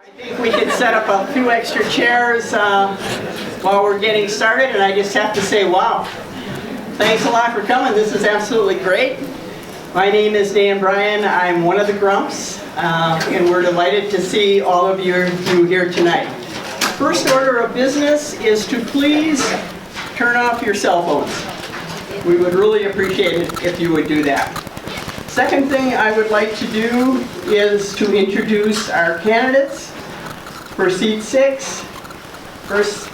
I think we can set up a few extra chairs while we're getting started, and I just have to say, wow. Thanks a lot for coming. This is absolutely great. My name is Dan Bryan. I'm one of the Grumps, and we're delighted to see all of you here tonight. First order of business is to please turn off your cell phones. We would really appreciate it if you would do that. Second thing I would like to do is to introduce our candidates for seat 6. First,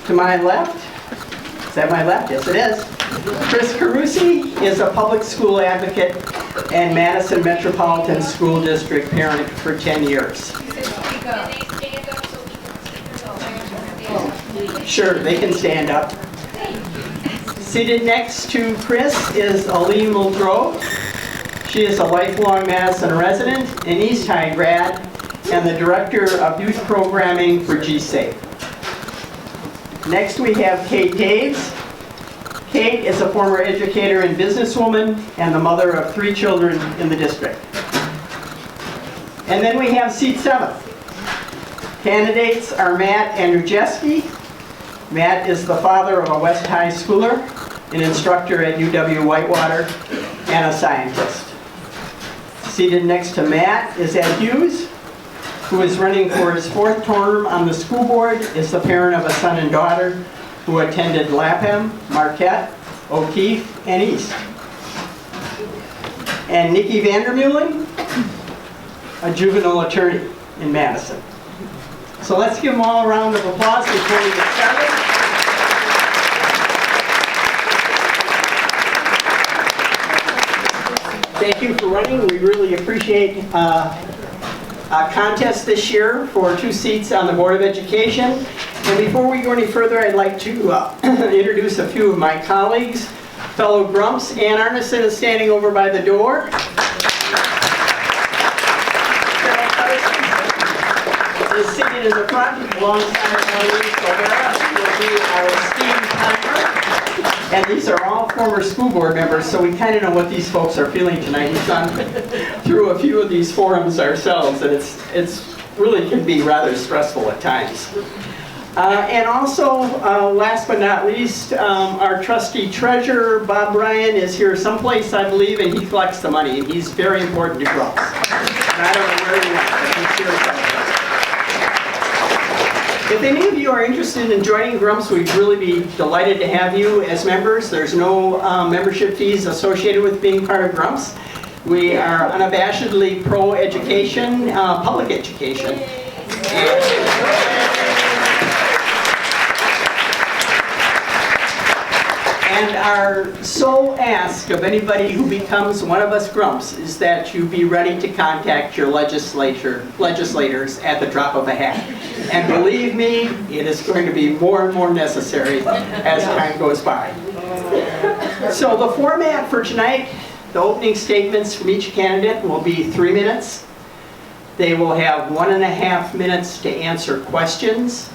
to my left. Is that my left? Yes, it is. Cris Carusi is a public school advocate and Madison Metropolitan School District parent for 10 years. Sure, they can stand up. Seated next to Cris is Janae Muldrow. She is a lifelong Madison resident, an East High grad, and the Director of Youth Programming for GSAFE. Next we have Kate Toews. Kate is a former educator and businesswoman and the mother of 3 children in the district. And then we have seat 7. Candidates are Matt Andrzejewski. Matt is the father of a West High schooler, an instructor at UW-Whitewater, and a scientist. Seated next to Matt is Ed Hughes, who is running for his 4th term on the school board, is the parent of a son and daughter who attended Lapham, Marquette, O'Keefe, and East. And Nicki Vander Meulen, a juvenile attorney in Madison. So let's give them all a round of applause before we get started. Thank you for running. We really appreciate a contest this year for 2 seats on the Board of Education. And before we go any further, I'd like to introduce a few of my colleagues, fellow Grumps. Ann Arneson is standing over by the door. Is sitting in the front alongside Marie O'Hara, who will be our esteemed timer. And these are all former school board members, so we kind of know what these folks are feeling tonight. We've gone through a few of these forums ourselves, and it's really can be rather stressful at times. And also, last but not least, our trustee treasurer, Bob Bryan, is here someplace, I believe, and he collects the money, and he's very important to Grumps. And I don't know where he went, but he's here someplace. If any of you are interested in joining Grumps, we'd really be delighted to have you as members. There's no membership fees associated with being part of Grumps. We are unabashedly pro-education, public education. And our sole ask of anybody who becomes one of us Grumps is that you be ready to contact your legislators at the drop of a hat. And believe me, it is going to be more and more necessary as time goes by. So the format for tonight, the opening statements from each candidate will be 3 minutes. They will have 1.5 minutes to answer questions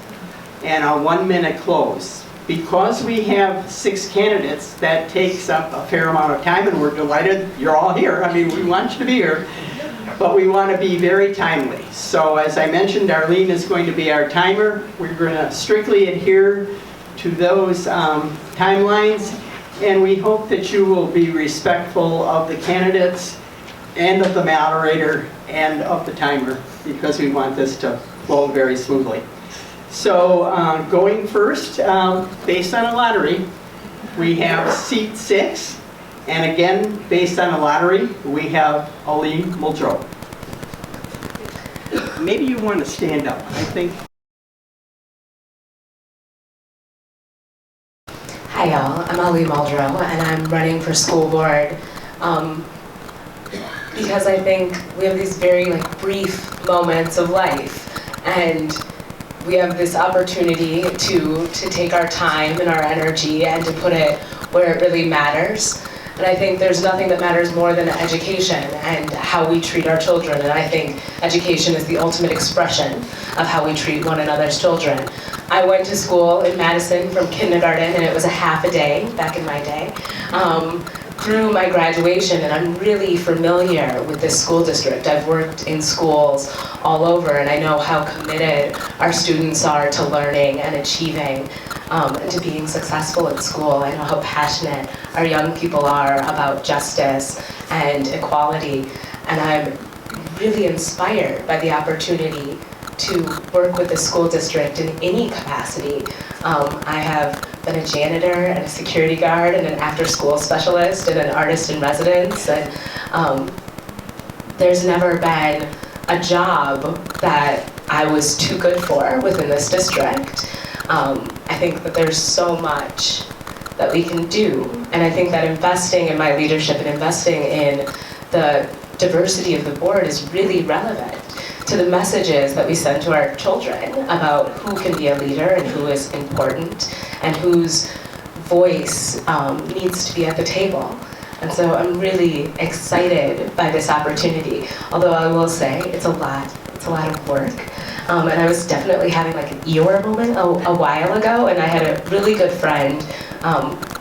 and a 1-minute close. Because we have 6 candidates, that takes up a fair amount of time, and we're delighted you're all here. I mean, we want you to be here, but we want to be very timely. So as I mentioned, Arlene is going to be our timer. We're going to strictly adhere to those timelines, and we hope that you will be respectful of the candidates and of the moderator and of the timer, because we want this to flow very smoothly. So going first, based on a lottery, we have seat 6. And again, based on a lottery, we have Janae Muldrow. Maybe you want to stand up, I think. Hi y'all, I'm Janae Muldrow, and I'm running for school board because I think we have these very brief moments of life, and we have this opportunity to take our time and our energy and to put it where it really matters. And I think there's nothing that matters more than education and how we treat our children. And I think education is the ultimate expression of how we treat one another's children. I went to school in Madison from kindergarten, and it was a half a day back in my day. through my graduation, and I'm really familiar with this school district. I've worked in schools all over, and I know how committed our students are to learning and achieving and to being successful in school. I know how passionate our young people are about justice and equality, and I'm really inspired by the opportunity to work with the school district in any capacity. I have been a janitor and a security guard and an after-school specialist and an artist in residence, and there's never been a job that I was too good for within this district. I think that there's so much that we can do, and I think that investing in my leadership and investing in the diversity of the board is really relevant to the messages that we send to our children about who can be a leader and who is important and whose voice needs to be at the table. And so I'm really excited by this opportunity, although I will say it's a lot of work. And I was definitely having like an Eeyore moment a while ago, and I had a really good friend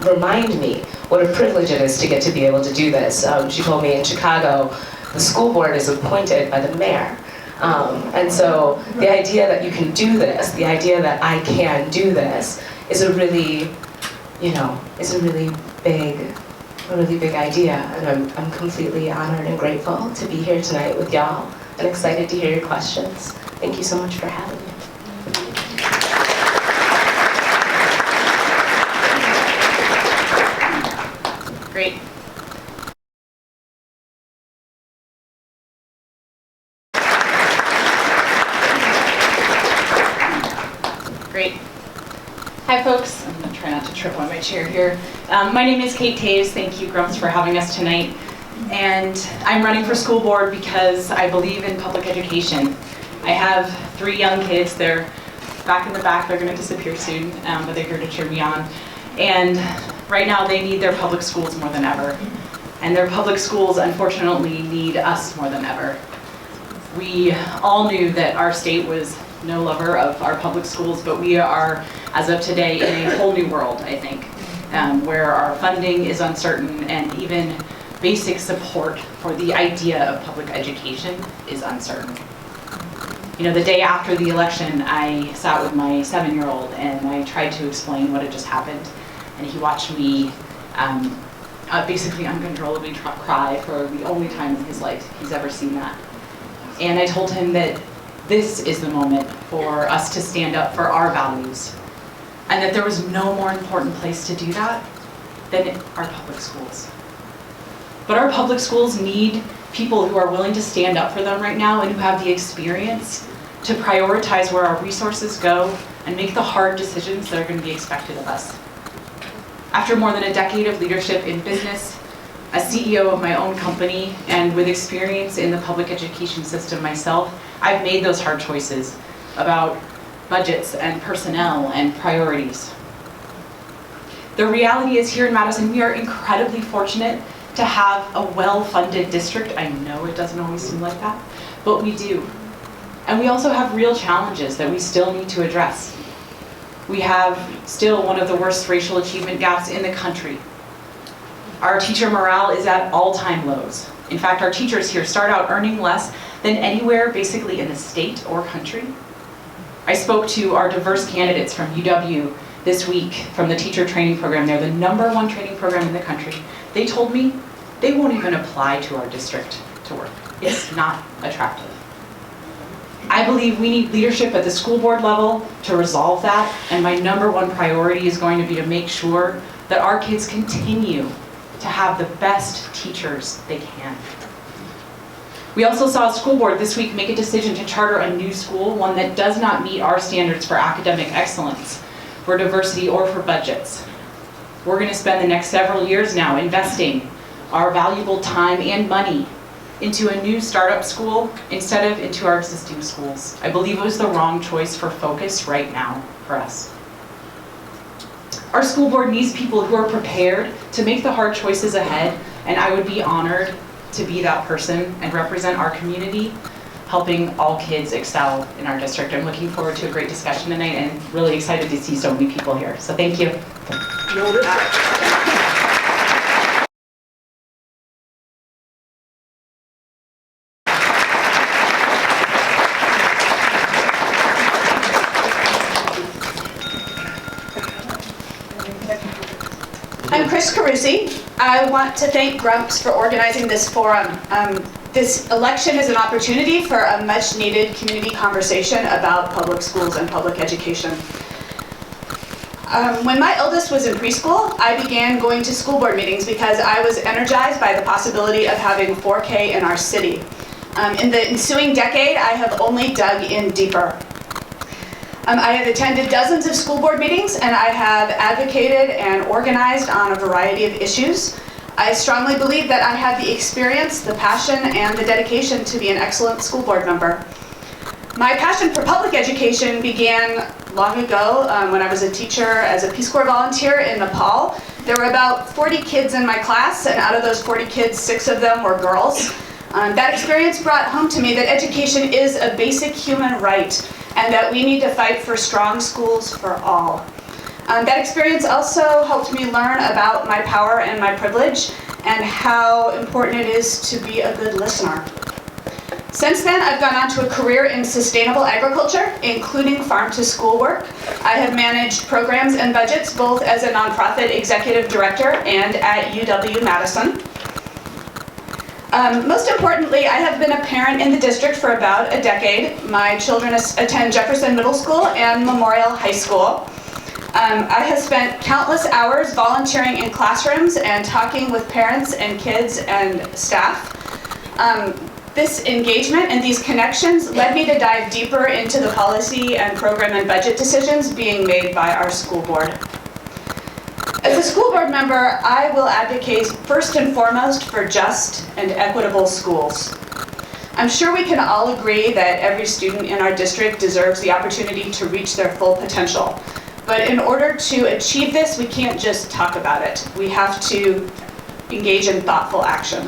remind me what a privilege it is to get to be able to do this. She told me in Chicago, the school board is appointed by the mayor. And so the idea that you can do this, the idea that I can do this, is a really, is a really big idea. And I'm completely honored and grateful to be here tonight with y'all and excited to hear your questions. Thank you so much for having me. Great. Great. Hi folks, I'm going to try not to trip on my chair here. My name is Kate Toews. Thank you Grumps for having us tonight. And I'm running for school board because I believe in public education. I have 3 young kids. They're back in the back. They're going to disappear soon, but they're here to cheer me on. And right now they need their public schools more than ever. And their public schools unfortunately need us more than ever. We all knew that our state was no lover of our public schools, but we are, as of today, in a whole new world, I think, where our funding is uncertain and even basic support for the idea of public education is uncertain. The day after the election, I sat with my 7-year-old and I tried to explain what had just happened, and he watched me basically uncontrollably cry for the only time in his life he's ever seen that. And I told him that this is the moment for us to stand up for our values, and that there was no more important place to do that than our public schools. But our public schools need people who are willing to stand up for them right now and who have the experience to prioritize where our resources go and make the hard decisions that are going to be expected of us. After more than a decade of leadership in business, a CEO of my own company, and with experience in the public education system myself, I've made those hard choices about budgets and personnel and priorities. The reality is here in Madison, we are incredibly fortunate to have a well-funded district. I know it doesn't always seem like that, but we do. And we also have real challenges that we still need to address. We have still one of the worst racial achievement gaps in the country. Our teacher morale is at all-time lows. In fact, our teachers here start out earning less than anywhere basically in the state or country. I spoke to our diverse candidates from UW this week from the teacher training program. They're the #1 training program in the country. They told me they won't even apply to our district to work. It's not attractive. I believe we need leadership at the school board level to resolve that, and my #1 priority is going to be to make sure that our kids continue to have the best teachers they can. We also saw a school board this week make a decision to charter a new school, one that does not meet our standards for academic excellence, for diversity, or for budgets. We're going to spend the next several years now investing our valuable time and money into a new startup school instead of into our existing schools. I believe it was the wrong choice for focus right now for us. Our school board needs people who are prepared to make the hard choices ahead, and I would be honored to be that person and represent our community, helping all kids excel in our district. I'm looking forward to a great discussion tonight and really excited to see so many people here. So thank you. Cris Carusi. I want to thank Grumps for organizing this forum. This election is an opportunity for a much-needed community conversation about public schools and public education. When my eldest was in preschool, I began going to school board meetings because I was energized by the possibility of having 4K in our city. In the ensuing decade, I have only dug in deeper. I have attended dozens of school board meetings, and I have advocated and organized on a variety of issues. I strongly believe that I have the experience, the passion, and the dedication to be an excellent school board member. My passion for public education began long ago when I was a teacher as a Peace Corps volunteer in Nepal. There were about 40 kids in my class, and out of those 40 kids, 6 of them were girls. That experience brought home to me that education is a basic human right, and that we need to fight for strong schools for all. That experience also helped me learn about my power and my privilege, and how important it is to be a good listener. Since then, I've gone on to a career in sustainable agriculture, including farm-to-school work. I have managed programs and budgets both as a nonprofit executive director and at UW-Madison. Most importantly, I have been a parent in the district for about a decade. My children attend Jefferson Middle School and Memorial High School. I have spent countless hours volunteering in classrooms and talking with parents and kids and staff. This engagement and these connections led me to dive deeper into the policy and program and budget decisions being made by our school board. As a school board member, I will advocate first and foremost for just and equitable schools. I'm sure we can all agree that every student in our district deserves the opportunity to reach their full potential. But in order to achieve this, we can't just talk about it. We have to engage in thoughtful action.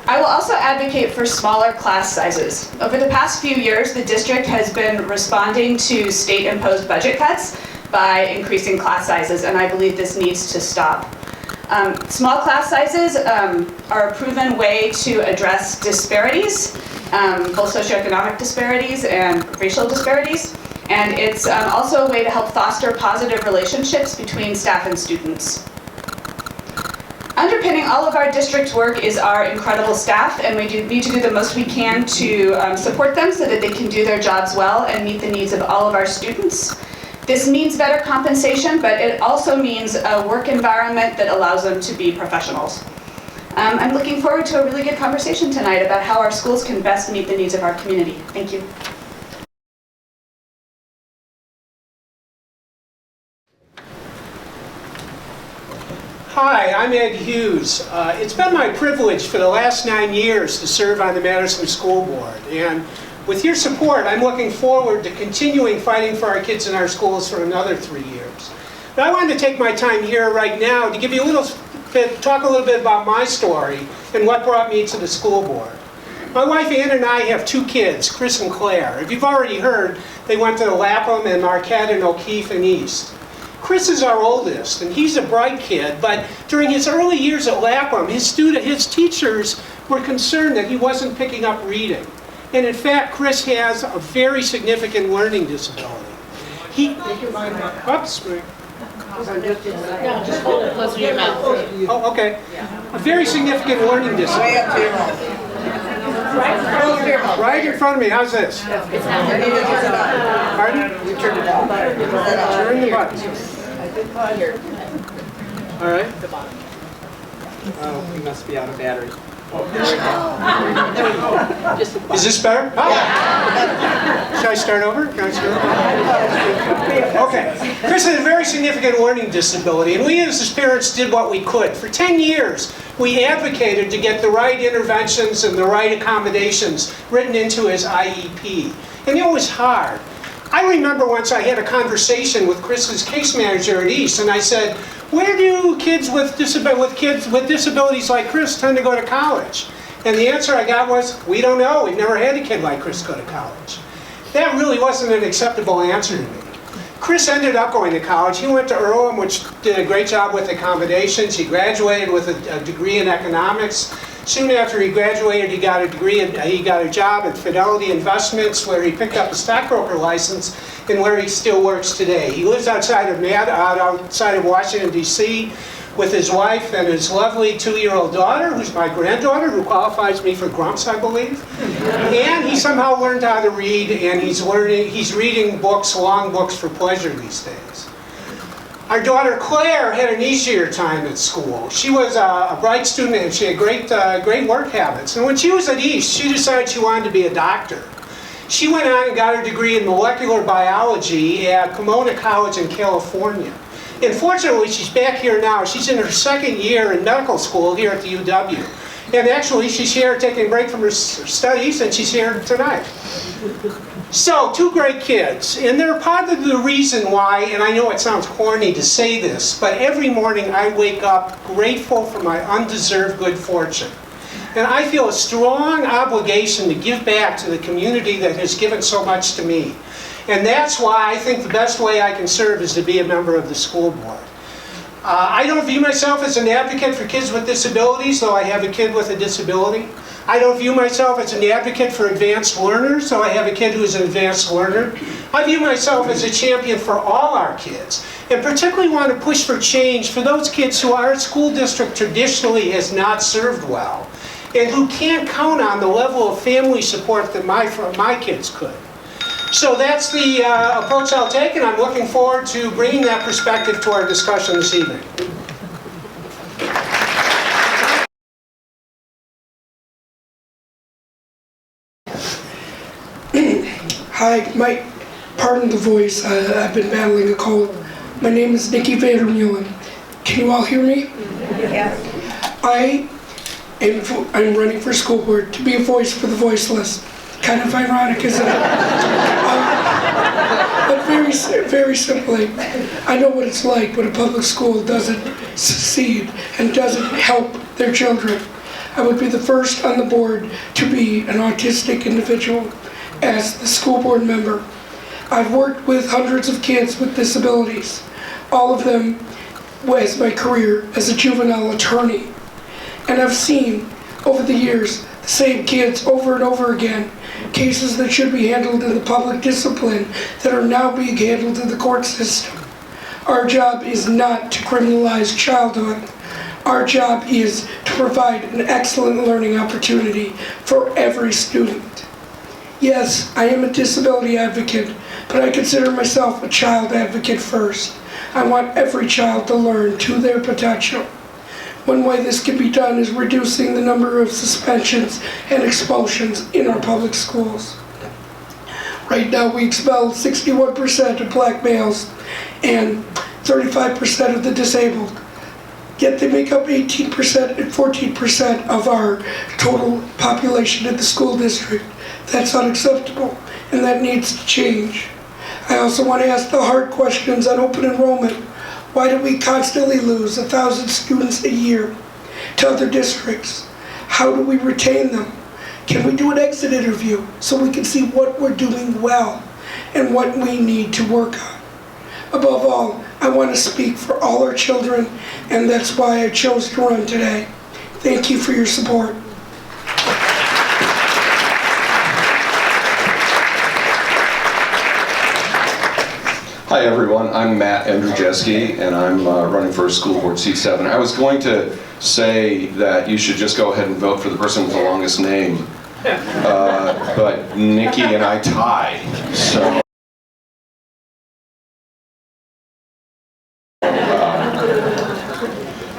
I will also advocate for smaller class sizes. Over the past few years, the district has been responding to state-imposed budget cuts by increasing class sizes, and I believe this needs to stop. Small class sizes are a proven way to address disparities, both socioeconomic disparities and racial disparities, and it's also a way to help foster positive relationships between staff and students. Underpinning all of our district's work is our incredible staff, and we need to do the most we can to support them so that they can do their jobs well and meet the needs of all of our students. This means better compensation, but it also means a work environment that allows them to be professionals. I'm looking forward to a really good conversation tonight about how our schools can best meet the needs of our community. Thank you. Hi, I'm Ed Hughes. It's been my privilege for the last 9 years to serve on the Madison School Board. And with your support, I'm looking forward to continuing fighting for our kids in our schools for another 3 years. But I wanted to take my time here right now to give you talk a little bit about my story and what brought me to the school board. My wife Ann and I have 2 kids, Chris and Claire. If you've already heard, they went to Lapham and Marquette and O'Keefe and East. Chris is our oldest, and he's a bright kid, but during his early years at Lapham, his teachers were concerned that he wasn't picking up reading. And in fact, Chris has a very significant learning disability. Oh, okay. A very significant learning disability. Right in front of me. How's this? Pardon? You turned it off. Turn the button. All right. Oh, he must be out of battery. Is this better? Oh. Should I start over? Can I start over? Okay. Chris has a very significant learning disability, and we as his parents did what we could. For 10 years, we advocated to get the right interventions and the right accommodations written into his IEP. And it was hard. I remember once I had a conversation with Chris's case manager at East, and I said, where do kids with disabilities like Chris tend to go to college? And the answer I got was, we don't know. We've never had a kid like Chris go to college. That really wasn't an acceptable answer to me. Chris ended up going to college. He went to Earlham, which did a great job with accommodations. He graduated with a degree in economics. Soon after he graduated, he got a job at Fidelity Investments, where he picked up a stockbroker license and where he still works today. He lives outside of Washington, D.C., with his wife and his lovely 2-year-old daughter, who's my granddaughter, who qualifies me for Grumps, I believe. And he somehow learned how to read, and he's reading books, long books for pleasure these days. Our daughter Claire had an easier time at school. She was a bright student and she had great work habits. And when she was at East, she decided she wanted to be a doctor. She went on and got her degree in molecular biology at Pomona College in California. And fortunately, she's back here now. She's in her 2nd year in medical school here at the UW. And actually, she's here taking a break from her studies, and she's here tonight. So, 2 great kids, and they're part of the reason why, and I know it sounds corny to say this, but every morning I wake up grateful for my undeserved good fortune. And I feel a strong obligation to give back to the community that has given so much to me. And that's why I think the best way I can serve is to be a member of the school board. I don't view myself as an advocate for kids with disabilities, though I have a kid with a disability. I don't view myself as an advocate for advanced learners, though I have a kid who is an advanced learner. I view myself as a champion for all our kids, and particularly want to push for change for those kids who our school district traditionally has not served well, and who can't count on the level of family support that my kids could. So that's the approach I'll take, and I'm looking forward to bringing that perspective to our discussion this evening. Hi, pardon the voice, I've been battling a cold. My name is Nicki Vander Meulen. Can you all hear me? Yes. I'm running for school board to be a voice for the voiceless. Kind of ironic, isn't it? But very simply, I know what it's like when a public school doesn't succeed and doesn't help their children. I would be the first on the board to be an autistic individual as the school board member. I've worked with hundreds of kids with disabilities, all of them as my career as a juvenile attorney. And I've seen over the years the same kids over and over again, cases that should be handled in the public discipline that are now being handled in the court system. Our job is not to criminalize childhood. Our job is to provide an excellent learning opportunity for every student. Yes, I am a disability advocate, but I consider myself a child advocate first. I want every child to learn to their potential. One way this can be done is reducing the number of suspensions and expulsions in our public schools. Right now we expel 61% of black males and 35% of the disabled. Yet they make up 18% and 14% of our total population in the school district. That's unacceptable, and that needs to change. I also want to ask the hard questions on open enrollment. Why do we constantly lose 1,000 students a year to other districts? How do we retain them? Can we do an exit interview so we can see what we're doing well and what we need to work on? Above all, I want to speak for all our children, and that's why I chose to run today. Thank you for your support. Hi everyone, I'm Matt Andrzejewski and I'm running for school board seat 7. I was going to say that you should just go ahead and vote for the person with the longest name, but Nicki and I tied, so.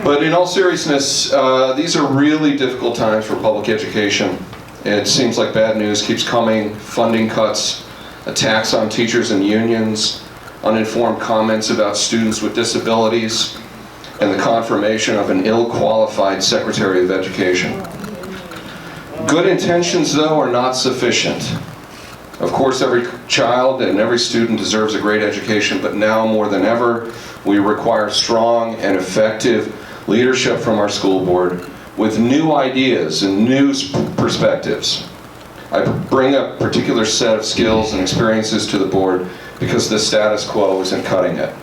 But in all seriousness, these are really difficult times for public education. It seems like bad news keeps coming, funding cuts, attacks on teachers and unions, uninformed comments about students with disabilities, and the confirmation of an ill-qualified Secretary of Education. Good intentions, though, are not sufficient. Of course, every child and every student deserves a great education, but now more than ever, we require strong and effective leadership from our school board with new ideas and new perspectives. I bring a particular set of skills and experiences to the board because the status quo isn't cutting it.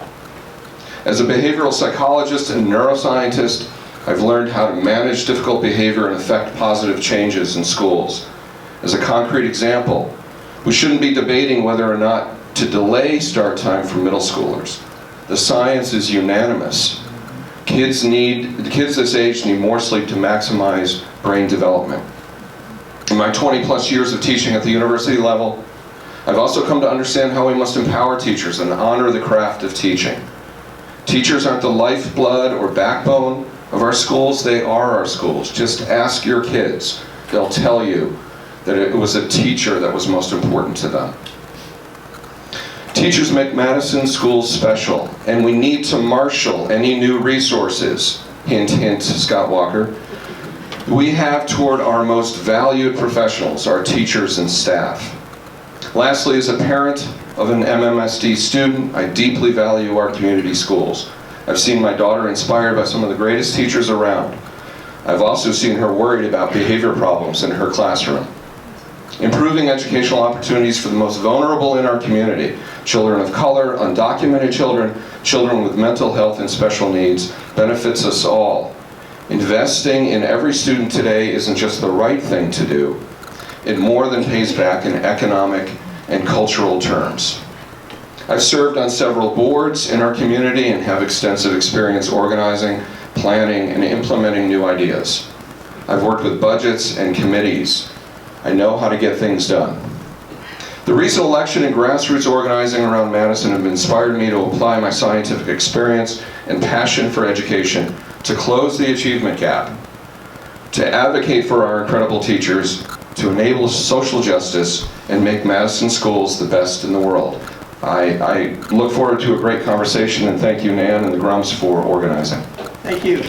As a behavioral psychologist and neuroscientist, I've learned how to manage difficult behavior and affect positive changes in schools. As a concrete example, we shouldn't be debating whether or not to delay start time for middle schoolers. The science is unanimous. Kids this age need more sleep to maximize brain development. In my 20+ years of teaching at the university level, I've also come to understand how we must empower teachers and honor the craft of teaching. Teachers aren't the lifeblood or backbone of our schools, they are our schools. Just ask your kids. They'll tell you that it was a teacher that was most important to them. Teachers make Madison schools special, and we need to marshal any new resources, hint, hint, Scott Walker, we have toward our most valued professionals, our teachers and staff. Lastly, as a parent of an MMSD student, I deeply value our community schools. I've seen my daughter inspired by some of the greatest teachers around. I've also seen her worried about behavior problems in her classroom. Improving educational opportunities for the most vulnerable in our community, children of color, undocumented children, children with mental health and special needs, benefits us all. Investing in every student today isn't just the right thing to do, it more than pays back in economic and cultural terms. I've served on several boards in our community and have extensive experience organizing, planning, and implementing new ideas. I've worked with budgets and committees. I know how to get things done. The recent election and grassroots organizing around Madison have inspired me to apply my scientific experience and passion for education to close the achievement gap, to advocate for our incredible teachers, to enable social justice, and make Madison schools the best in the world. I look forward to a great conversation, and thank you, Nan and the Grumps, for organizing. Thank you.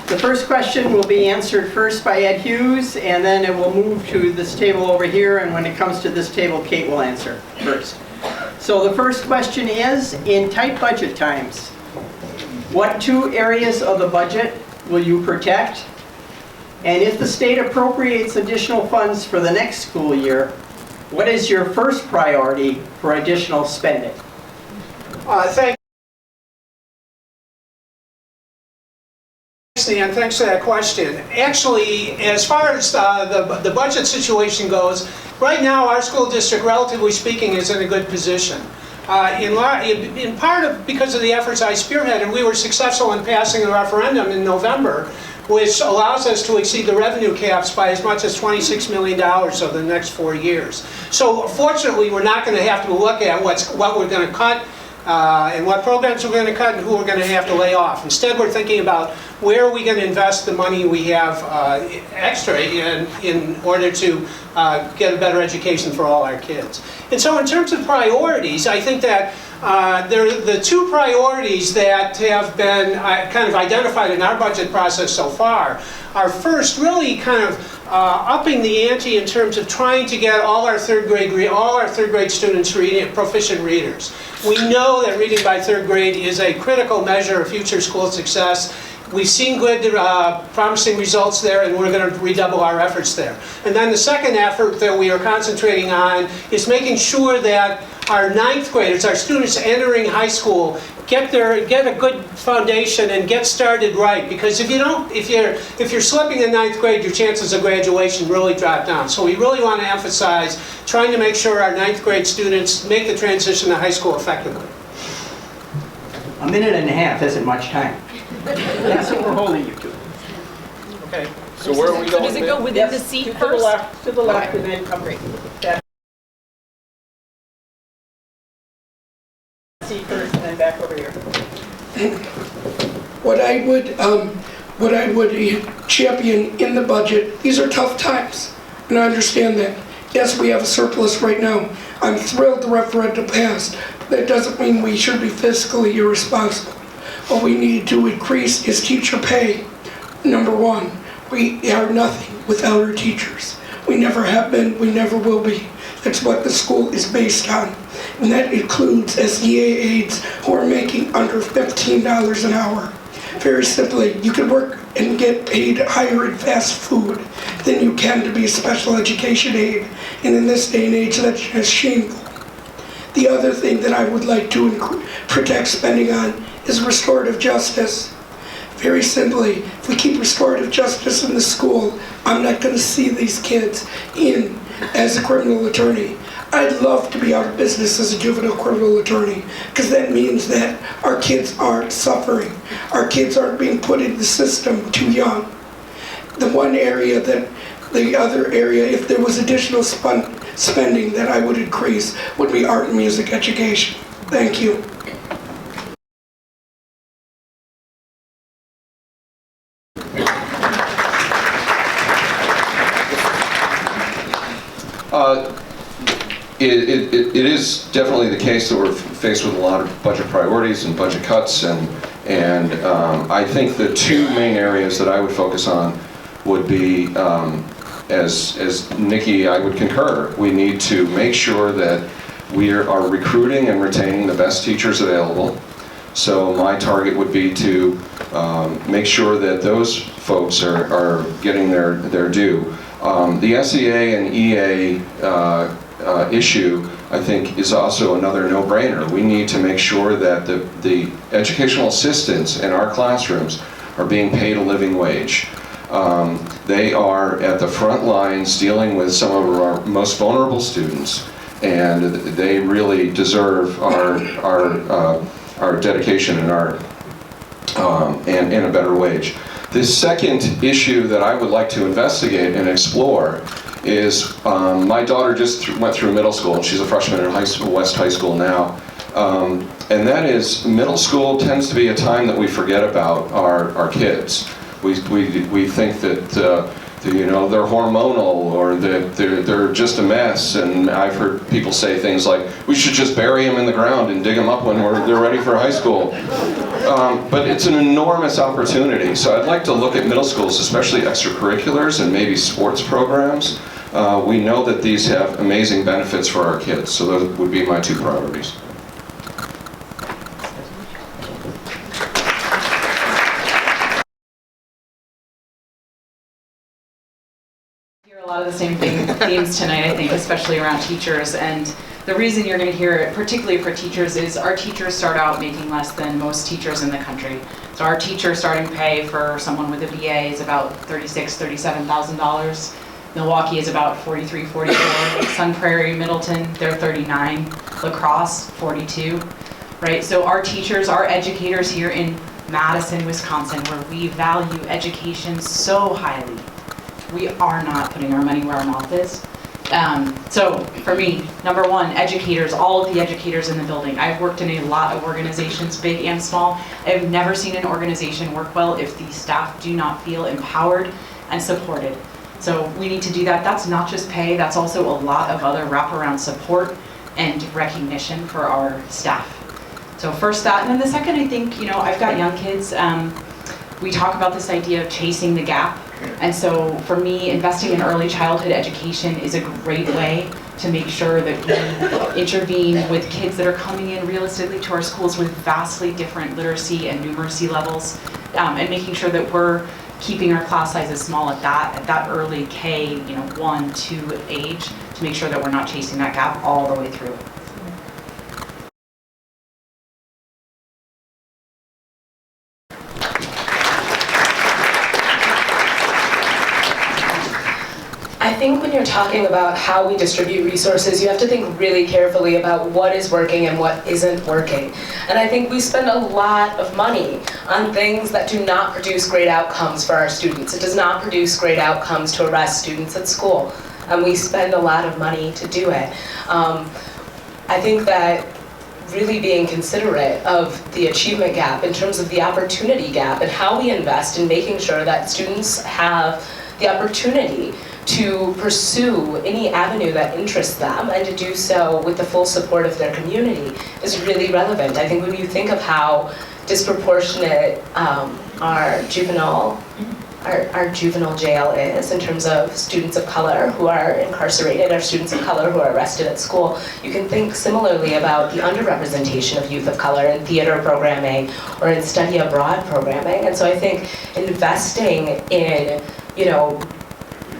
The first question will be answered first by Ed Hughes, and then it will move to this table over here, and when it comes to this table, Kate will answer first. So the first question is, in tight budget times, what 2 areas of the budget will you protect? And if the state appropriates additional funds for the next school year, what is your first priority for additional spending? Thanks, thanks for that question. Actually, as far as the budget situation goes, right now our school district, relatively speaking, is in a good position. In part because of the efforts I spearheaded, we were successful in passing a referendum in November, which allows us to exceed the revenue caps by as much as $26 million over the next 4 years. So fortunately, we're not going to have to look at what we're going to cut and what programs we're going to cut and who we're going to have to lay off. Instead, we're thinking about where are we going to invest the money we have extra in order to get a better education for all our kids. And so in terms of priorities, I think that the 2 priorities that have been kind of identified in our budget process so far are first really kind of upping the ante in terms of trying to get all our third grade students proficient readers. We know that reading by 3rd grade is a critical measure of future school success. We've seen good, promising results there, and we're going to redouble our efforts there. And then the second effort that we are concentrating on is making sure that our 9th graders, our students entering high school, get a good foundation and get started right. Because if you're slipping in 9th grade, your chances of graduation really drop down. So we really want to emphasize trying to make sure our 9th grade students make the transition to high school effectively. A minute and a half isn't much time. That's what we're holding you to. Okay. So where are we going? Does it go within the seat first? To the left, and then come right. Seat first, and then back over here. What I would champion in the budget, these are tough times, and I understand that. Yes, we have a surplus right now. I'm thrilled the referendum passed. That doesn't mean we should be fiscally irresponsible. What we need to increase is teacher pay. Number 1, we are nothing without our teachers. We never have been, we never will be. That's what the school is based on. And that includes SEA aides who are making under $15 an hour. Very simply, you can work and get paid higher in fast food than you can to be a special education aide. And in this day and age, that's just shameful. The other thing that I would like to protect spending on is restorative justice. Very simply, if we keep restorative justice in the school, I'm not going to see these kids in as a criminal attorney. I'd love to be out of business as a juvenile criminal attorney, because that means that our kids aren't suffering. Our kids aren't being put in the system too young. The other area, if there was additional spending that I would increase, would be art and music education. Thank you. It is definitely the case that we're faced with a lot of budget priorities and budget cuts, and I think the two main areas that I would focus on would be, as Nicki, I would concur, we need to make sure that we are recruiting and retaining the best teachers available. So my target would be to make sure that those folks are getting their due. The SEA and EA issue, I think, is also another no-brainer. We need to make sure that the educational assistants in our classrooms are being paid a living wage. They are at the front lines dealing with some of our most vulnerable students, and they really deserve our dedication and a better wage. The second issue that I would like to investigate and explore is, my daughter just went through middle school, and she's a freshman in West High School now, and that is, middle school tends to be a time that we forget about our kids. We think that they're hormonal, or that they're just a mess, and I've heard people say things like, we should just bury them in the ground and dig them up when they're ready for high school. But it's an enormous opportunity, so I'd like to look at middle schools, especially extracurriculars and maybe sports programs. We know that these have amazing benefits for our kids, so those would be my two priorities. A lot of the same themes tonight, I think, especially around teachers. And the reason you're going to hear it, particularly for teachers, is our teachers start out making less than most teachers in the country. So our teacher starting pay for someone with a BA is about $36,000, $37,000. Milwaukee is about $43,000, $44,000. Sun Prairie, Middleton, they're $39,000. La Crosse, $42,000. Right? So our teachers, our educators here in Madison, Wisconsin, where we value education so highly, we are not putting our money where our mouth is. So for me, number one, educators, all of the educators in the building. I've worked in a lot of organizations, big and small. I've never seen an organization work well if the staff do not feel empowered and supported. So we need to do that. That's not just pay, that's also a lot of other wraparound support and recognition for our staff. So first that, and then the second, I think, I've got young kids. We talk about this idea of chasing the gap. And so for me, investing in early childhood education is a great way to make sure that we intervene with kids that are coming in realistically to our schools with vastly different literacy and numeracy levels, and making sure that we're keeping our class sizes small at that early K, 1, 2 age, to make sure that we're not chasing that gap all the way through. I think when you're talking about how we distribute resources, you have to think really carefully about what is working and what isn't working. And I think we spend a lot of money on things that do not produce great outcomes for our students. It does not produce great outcomes to arrest students at school. And we spend a lot of money to do it. I think that really being considerate of the achievement gap in terms of the opportunity gap and how we invest in making sure that students have the opportunity to pursue any avenue that interests them and to do so with the full support of their community is really relevant. I think when you think of how disproportionate our juvenile jail is in terms of students of color who are incarcerated or students of color who are arrested at school, you can think similarly about the underrepresentation of youth of color in theater programming or in study abroad programming. And so I think investing in,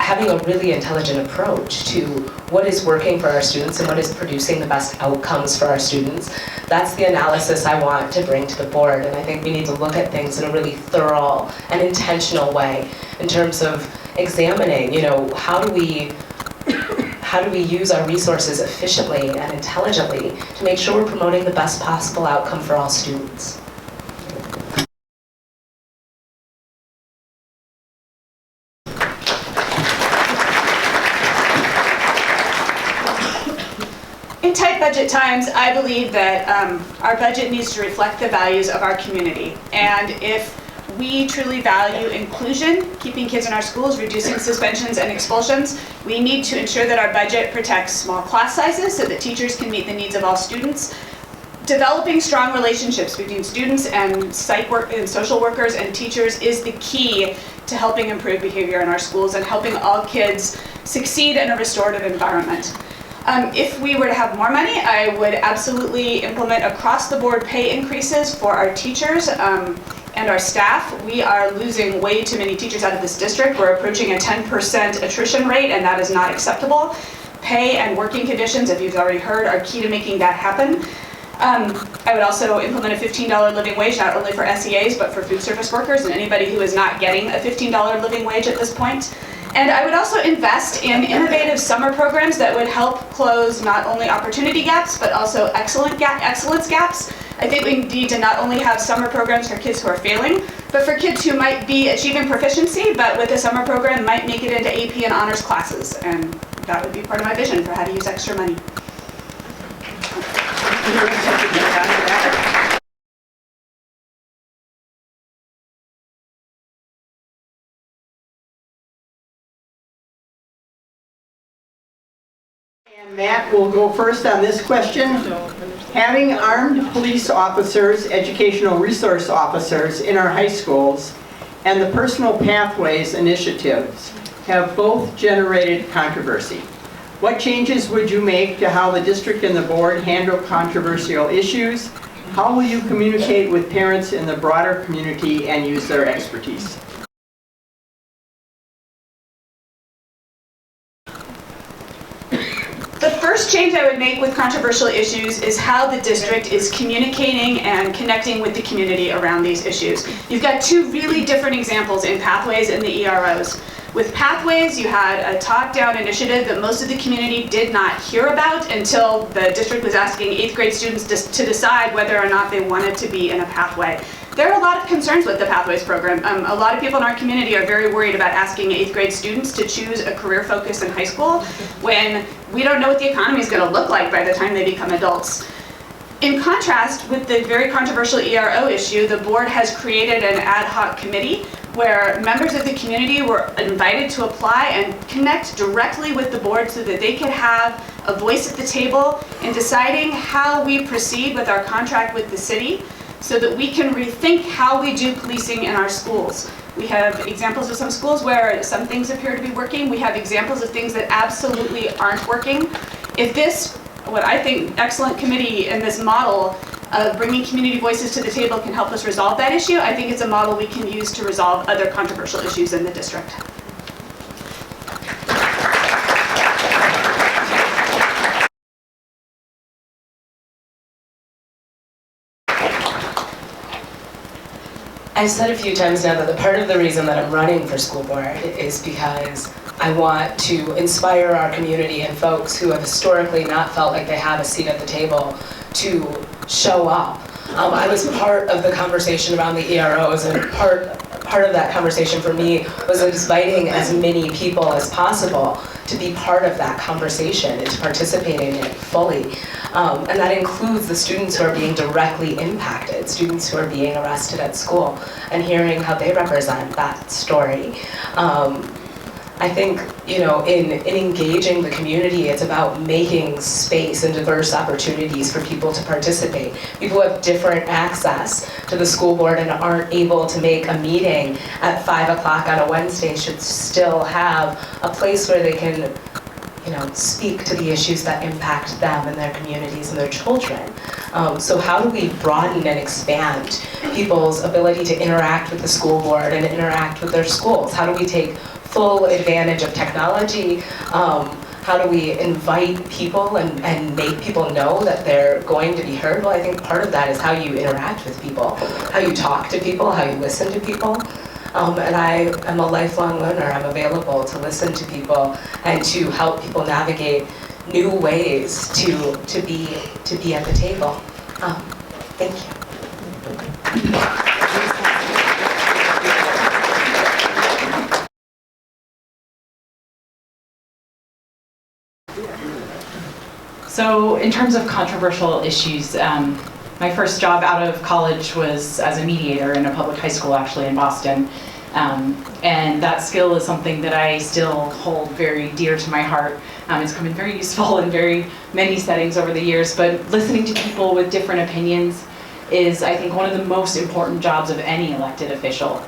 having a really intelligent approach to what is working for our students and what is producing the best outcomes for our students. That's the analysis I want to bring to the board, and I think we need to look at things in a really thorough and intentional way in terms of examining, how do we use our resources efficiently and intelligently to make sure we're promoting the best possible outcome for all students. In tight budget times, I believe that our budget needs to reflect the values of our community. And if we truly value inclusion, keeping kids in our schools, reducing suspensions and expulsions, we need to ensure that our budget protects small class sizes so that teachers can meet the needs of all students. Developing strong relationships between students and psych work and social workers and teachers is the key to helping improve behavior in our schools and helping all kids succeed in a restorative environment. If we were to have more money, I would absolutely implement across-the-board pay increases for our teachers and our staff. We are losing way too many teachers out of this district. We're approaching a 10% attrition rate, and that is not acceptable. Pay and working conditions, if you've already heard, are key to making that happen. I would also implement a $15 living wage, not only for SEAs, but for food service workers and anybody who is not getting a $15 living wage at this point. And I would also invest in innovative summer programs that would help close not only opportunity gaps, but also excellence gaps. I think we need to not only have summer programs for kids who are failing, but for kids who might be achieving proficiency, but with a summer program might make it into AP and honors classes. And that would be part of my vision for how to use extra money. And Matt will go first on this question. Having armed police officers, educational resource officers in our high schools, and the Personal Pathways initiatives have both generated controversy. What changes would you make to how the district and the board handle controversial issues? How will you communicate with parents in the broader community and use their expertise? The first change I would make with controversial issues is how the district is communicating and connecting with the community around these issues. You've got two really different examples in Pathways and the EROs. With Pathways, you had a top-down initiative that most of the community did not hear about until the district was asking 8th grade students to decide whether or not they wanted to be in a pathway. There are a lot of concerns with the Pathways program. A lot of people in our community are very worried about asking 8th grade students to choose a career focus in high school when we don't know what the economy is going to look like by the time they become adults. In contrast, with the very controversial ERO issue, the board has created an ad hoc committee where members of the community were invited to apply and connect directly with the board so that they could have a voice at the table in deciding how we proceed with our contract with the city so that we can rethink how we do policing in our schools. We have examples of some schools where some things appear to be working. We have examples of things that absolutely aren't working. If this, what I think, excellent committee and this model of bringing community voices to the table can help us resolve that issue, I think it's a model we can use to resolve other controversial issues in the district. I've said a few times now that the part of the reason that I'm running for school board is because I want to inspire our community and folks who have historically not felt like they have a seat at the table to show up. I was part of the conversation around the EROs, and part of that conversation for me was inviting as many people as possible to be part of that conversation and to participate in it fully. And that includes the students who are being directly impacted, students who are being arrested at school, and hearing how they represent that story. I think, in engaging the community, it's about making space and diverse opportunities for people to participate. People who have different access to the school board and aren't able to make a meeting at 5 o'clock on a Wednesday should still have a place where they can, speak to the issues that impact them and their communities and their children. So how do we broaden and expand people's ability to interact with the school board and interact with their schools? How do we take full advantage of technology? How do we invite people and make people know that they're going to be heard? Well, I think part of that is how you interact with people, how you talk to people, how you listen to people. And I am a lifelong learner. I'm available to listen to people and to help people navigate new ways to be at the table. Thank you. So in terms of controversial issues, my first job out of college was as a mediator in a public high school, actually, in Boston. And that skill is something that I still hold very dear to my heart. It's come in very useful in very many settings over the years, but listening to people with different opinions is, I think, one of the most important jobs of any elected official.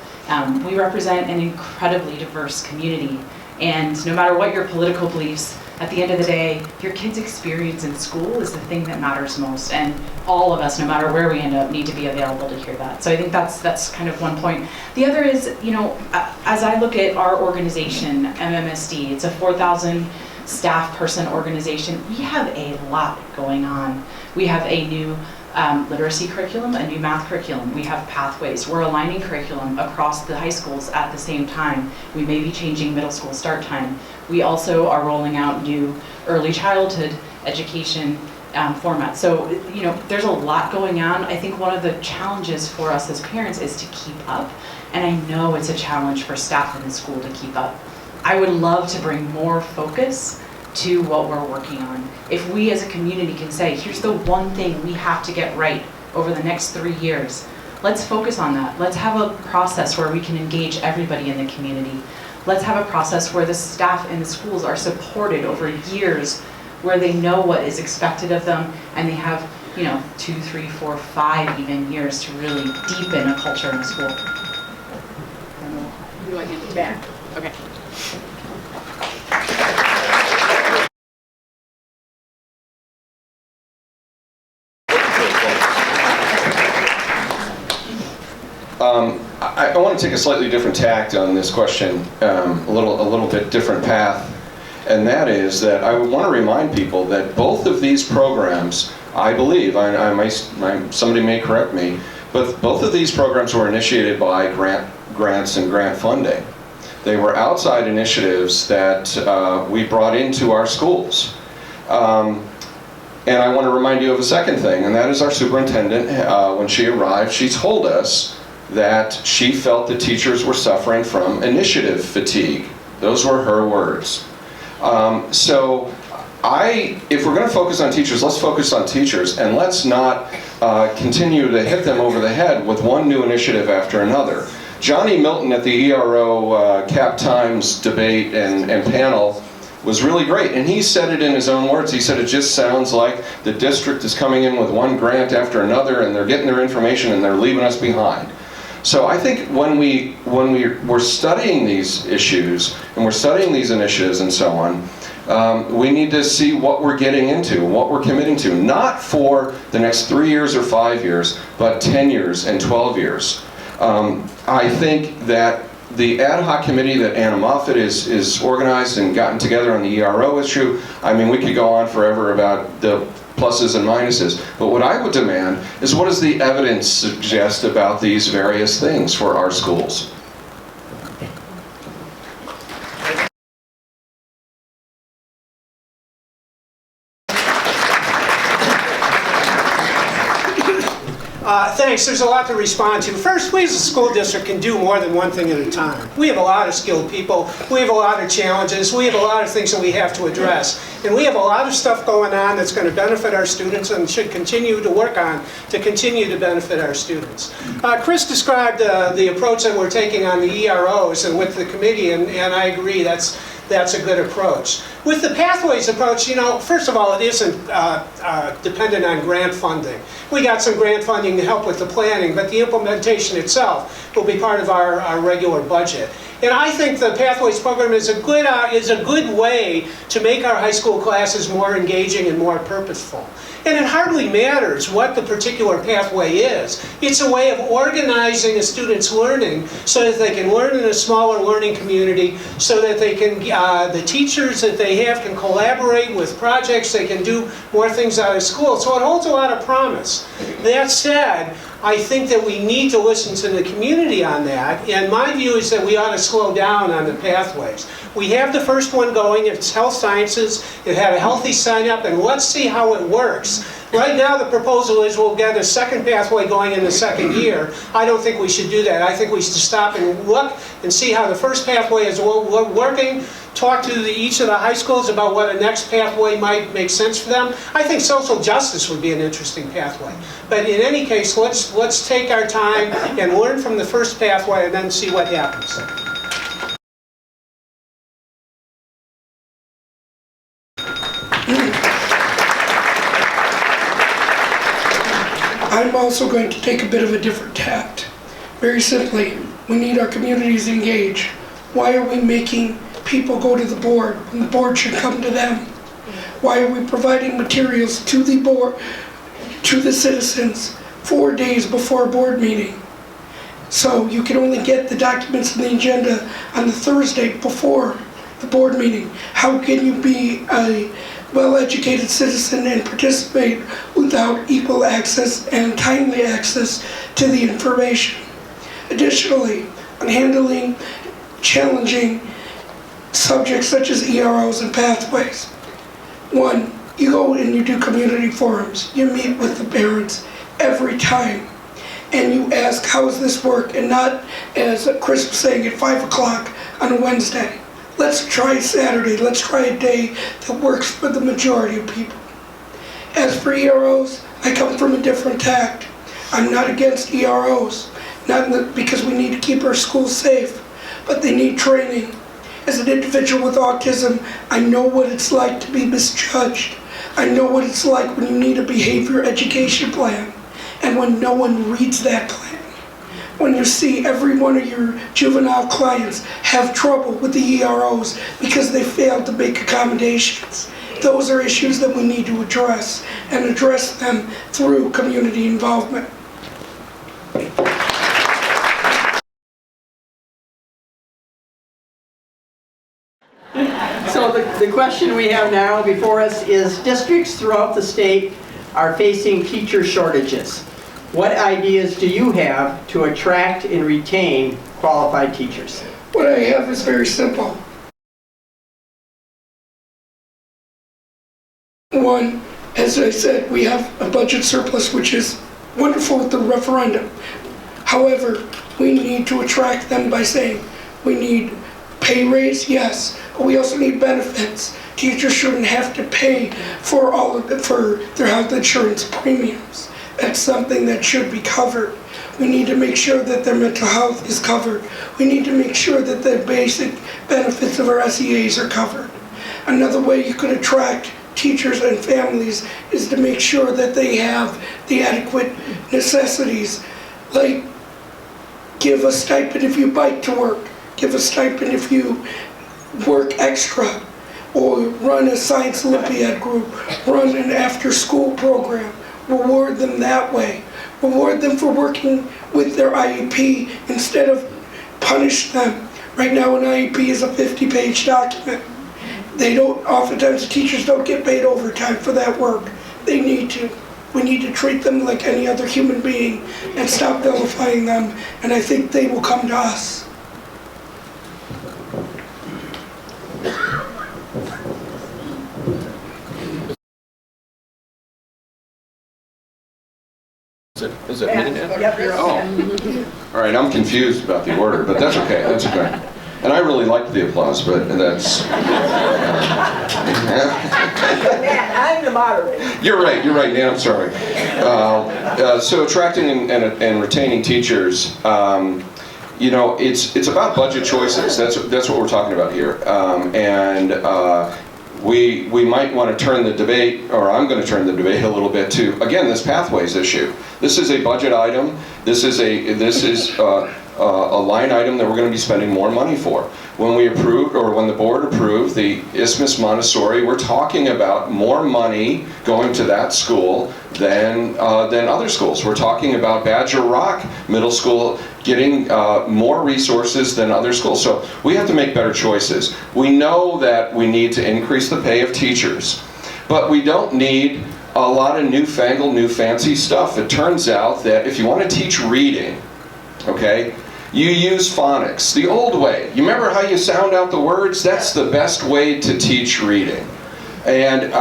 We represent an incredibly diverse community, and no matter what your political beliefs, at the end of the day, your kid's experience in school is the thing that matters most, and all of us, no matter where we end up, need to be available to hear that. So I think that's kind of one point. The other is, you know, as I look at our organization, MMSD, it's a 4,000 staff person organization. We have a lot going on. We have a new literacy curriculum, a new math curriculum. We have pathways. We're aligning curriculum across the high schools at the same time. We may be changing middle school start time. We also are rolling out new early childhood education formats. So, you know, there's a lot going on. I think one of the challenges for us as parents is to keep up. And I know it's a challenge for staff in the school to keep up. I would love to bring more focus to what we're working on. If we as a community can say, here's the one thing we have to get right over the next 3 years, let's focus on that. Let's have a process where we can engage everybody in the community. Let's have a process where the staff in the schools are supported over years, where they know what is expected of them, and they have, you know, 2, 3, 4, 5 even years to really deepen a culture in the school. You want to get back? Okay. I want to take a slightly different tact on this question, a little bit different path, and that is that I want to remind people that both of these programs, I believe, somebody may correct me, but both of these programs were initiated by grants and grant funding. They were outside initiatives that we brought into our schools. And I want to remind you of a second thing, and that is our superintendent, when she arrived, she told us that she felt the teachers were suffering from initiative fatigue. Those were her words. So if we're going to focus on teachers, let's focus on teachers, and let's not continue to hit them over the head with one new initiative after another. Johnny Milton at the ERO Cap Times debate and panel was really great, and he said it in his own words. He said it just sounds like the district is coming in with one grant after another, and they're getting their information and they're leaving us behind. So I think when we're studying these issues and we're studying these initiatives and so on, we need to see what we're getting into, what we're committing to, not for the next 3 years or 5 years, but 10 years and 12 years. I think that the ad hoc committee that Anna Moffat is organized and gotten together on the ERO issue, I mean, we could go on forever about the pluses and minuses, but what I would demand is, what does the evidence suggest about these various things for our schools? Thanks. There's a lot to respond to. First, we as a school district can do more than one thing at a time. We have a lot of skilled people. We have a lot of challenges. We have a lot of things that we have to address. And we have a lot of stuff going on that's going to benefit our students and should continue to work on to continue to benefit our students. Cris described the approach that we're taking on the EROs and with the committee, and I agree that's a good approach. With the Pathways approach, you know, first of all, it isn't dependent on grant funding. We got some grant funding to help with the planning, but the implementation itself will be part of our regular budget. And I think the Pathways program is a good way to make our high school classes more engaging and more purposeful. And it hardly matters what the particular pathway is. It's a way of organizing a student's learning so that they can learn in a smaller learning community, so that they can, the teachers that they have can collaborate with projects, they can do more things out of school. So it holds a lot of promise. That said, I think that we need to listen to the community on that, and my view is that we ought to slow down on the pathways. We have the first one going, it's health sciences, it had a healthy sign up, and let's see how it works. Right now the proposal is we'll get a second pathway going in the second year. I don't think we should do that. I think we should stop and look and see how the first pathway is working, talk to each of the high schools about what a next pathway might make sense for them. I think social justice would be an interesting pathway. But in any case, let's take our time and learn from the first pathway and then see what happens. I'm also going to take a bit of a different tact. Very simply, we need our communities engaged. Why are we making people go to the board when the board should come to them? Why are we providing materials to the board, to the citizens, 4 days before a board meeting? So you can only get the documents and the agenda on the Thursday before the board meeting. How can you be a well-educated citizen and participate without equal access and timely access to the information? Additionally, on handling challenging subjects such as EROs and pathways. One, you go and you do community forums. You meet with the parents every time and you ask, how does this work? And not, as Chris was saying, at 5 o'clock on a Wednesday. Let's try Saturday. Let's try a day that works for the majority of people. As for EROs, I come from a different tact. I'm not against EROs, because we need to keep our schools safe, but they need training. As an individual with autism, I know what it's like to be misjudged. I know what it's like when you need a behavior education plan and when no one reads that plan. When you see every one of your juvenile clients have trouble with the EROs because they failed to make accommodations. Those are issues that we need to address, and address them through community involvement. So the question we have now before us is, districts throughout the state are facing teacher shortages. What ideas do you have to attract and retain qualified teachers? What I have is very simple. One, as I said, we have a budget surplus, which is wonderful with the referendum. However, we need to attract them by saying we need pay raise, yes, but we also need benefits. Teachers shouldn't have to pay for their health insurance premiums. That's something that should be covered. We need to make sure that their mental health is covered. We need to make sure that the basic benefits of our SEAs are covered. Another way you could attract teachers and families is to make sure that they have the adequate necessities, like give a stipend if you bike to work, give a stipend if you work extra, or run a science Olympiad group, run an after-school program. Reward them that way. Reward them for working with their IEP instead of punish them. Right now an IEP is a 50-page document. Oftentimes the teachers don't get paid overtime for that work. They need to. We need to treat them like any other human being and stop vilifying them, and I think they will come to us. Is it me now? Yep, you're Oh. All right, I'm confused about the order, but that's okay, that's okay. And I really liked the applause, but that's... I'm the moderator. You're right, Nan, I'm sorry. So attracting and retaining teachers, you know, it's about budget choices. That's what we're talking about here. we might want to turn the debate, or I'm going to turn the debate a little bit to, again, this pathways issue. This is a budget item. This is a line item that we're going to be spending more money for. When we approved, or when the board approved the Isthmus Montessori, we're talking about more money going to that school than other schools. We're talking about Badger Rock Middle School getting more resources than other schools. So we have to make better choices. We know that we need to increase the pay of teachers, but we don't need a lot of newfangled, new fancy stuff. It turns out that if you want to teach reading, okay, you use phonics, the old way. You remember how you sound out the words? That's the best way to teach reading. And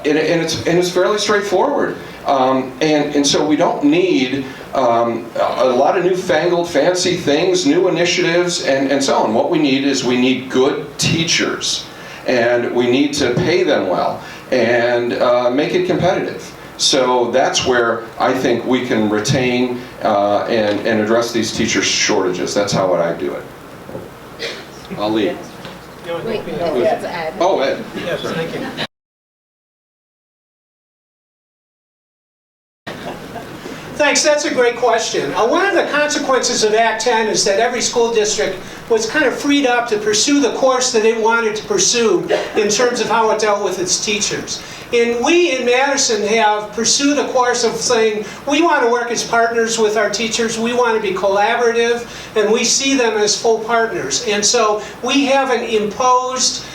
it's fairly straightforward. And so we don't need a lot of newfangled fancy things, new initiatives, and so on. What we need good teachers. And we need to pay them well and make it competitive. So that's where I think we can retain and address these teacher shortages. That's how I do it. I'll leave. Wait, no, that's Ed. Oh, Ed. Yes, thank you. Thanks, that's a great question. One of the consequences of Act 10 is that every school district was kind of freed up to pursue the course that it wanted to pursue in terms of how it dealt with its teachers. And we in Madison have pursued a course of saying we want to work as partners with our teachers, we want to be collaborative, and we see them as full partners. And so we haven't imposed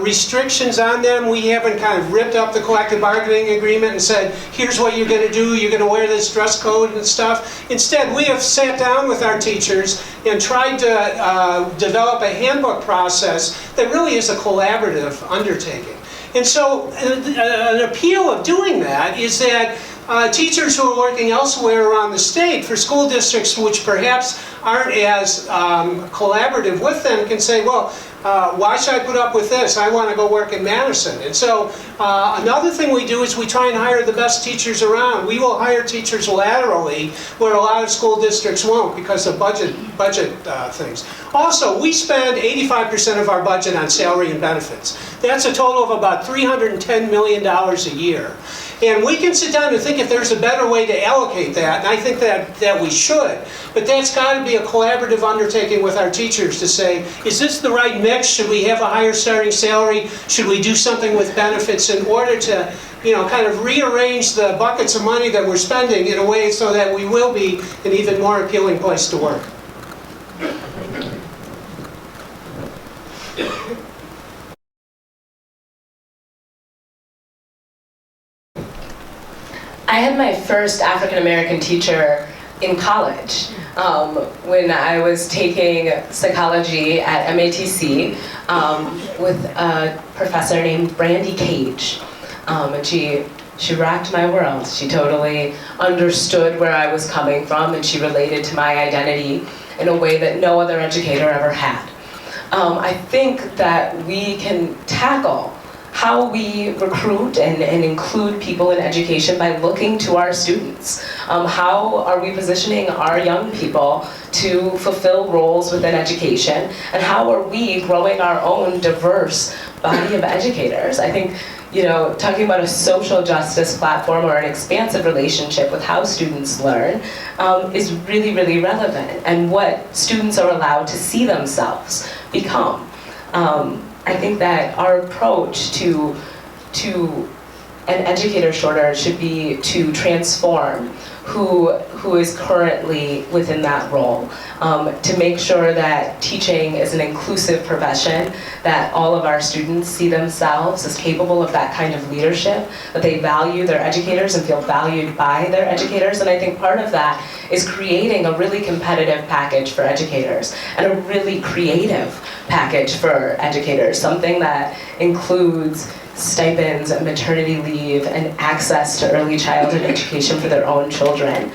restrictions on them. We haven't kind of ripped up the collective bargaining agreement and said, here's what you're going to do, you're going to wear this dress code and stuff. Instead, we have sat down with our teachers and tried to develop a handbook process that really is a collaborative undertaking. And so an appeal of doing that is that teachers who are working elsewhere around the state for school districts which perhaps aren't as collaborative with them can say, well, why should I put up with this? I want to go work in Madison. And so another thing we do is we try and hire the best teachers around. We will hire teachers laterally where a lot of school districts won't because of budget things. Also, we spend 85% of our budget on salary and benefits. That's a total of about $310 million a year. And we can sit down and think if there's a better way to allocate that, and I think that we should. But that's got to be a collaborative undertaking with our teachers to say, is this the right mix? Should we have a higher starting salary? Should we do something with benefits in order to, kind of rearrange the buckets of money that we're spending in a way so that we will be an even more appealing place to work? I had my first African American teacher in college when I was taking psychology at MATC with a professor named Brandy Cage. And she rocked my world. She totally understood where I was coming from, and she related to my identity in a way that no other educator ever had. I think that we can tackle how we recruit and include people in education by looking to our students. How are we positioning our young people to fulfill roles within education? And how are we growing our own diverse body of educators? I think, talking about a social justice platform or an expansive relationship with how students learn is really, really relevant, and what students are allowed to see themselves become. I think that our approach to an educator shortage should be to transform who is currently within that role, to make sure that teaching is an inclusive profession, that all of our students see themselves as capable of that kind of leadership, that they value their educators and feel valued by their educators. And I think part of that is creating a really competitive package for educators and a really creative package for educators, something that includes stipends, maternity leave, and access to early childhood education for their own children.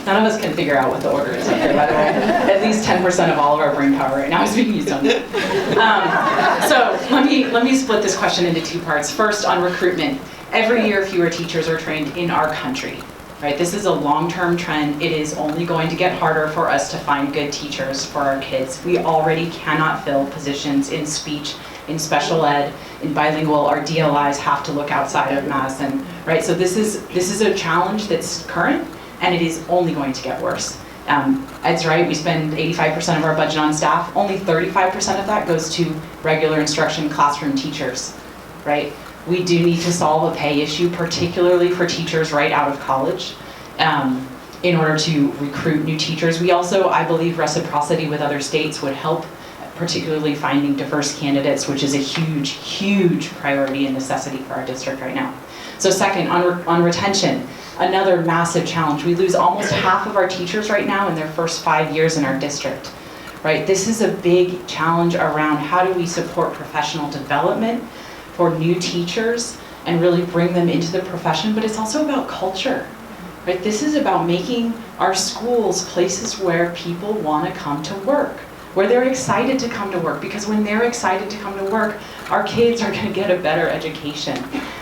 None of us can figure out what the order is up there, by the way. At least 10% of all of our brain power right now is being used on that. So let me split this question into two parts. First, on recruitment. Every year, fewer teachers are trained in our country. right? This is a long-term trend. It is only going to get harder for us to find good teachers for our kids. We already cannot fill positions in speech, in special ed, in bilingual. Our DLIs have to look outside of Madison, right? So this is a challenge that's current, and it is only going to get worse. Ed's right, we spend 85% of our budget on staff. Only 35% of that goes to regular instruction classroom teachers, right? We do need to solve a pay issue, particularly for teachers right out of college, in order to recruit new teachers. We also, I believe, reciprocity with other states would help, particularly finding diverse candidates, which is a huge, huge priority and necessity for our district right now. So second, on retention, another massive challenge. We lose almost half of our teachers right now in their first 5 years in our district, right? This is a big challenge around how do we support professional development for new teachers and really bring them into the profession, but it's also about culture, right? This is about making our schools places where people want to come to work, where they're excited to come to work, because when they're excited to come to work, our kids are going to get a better education.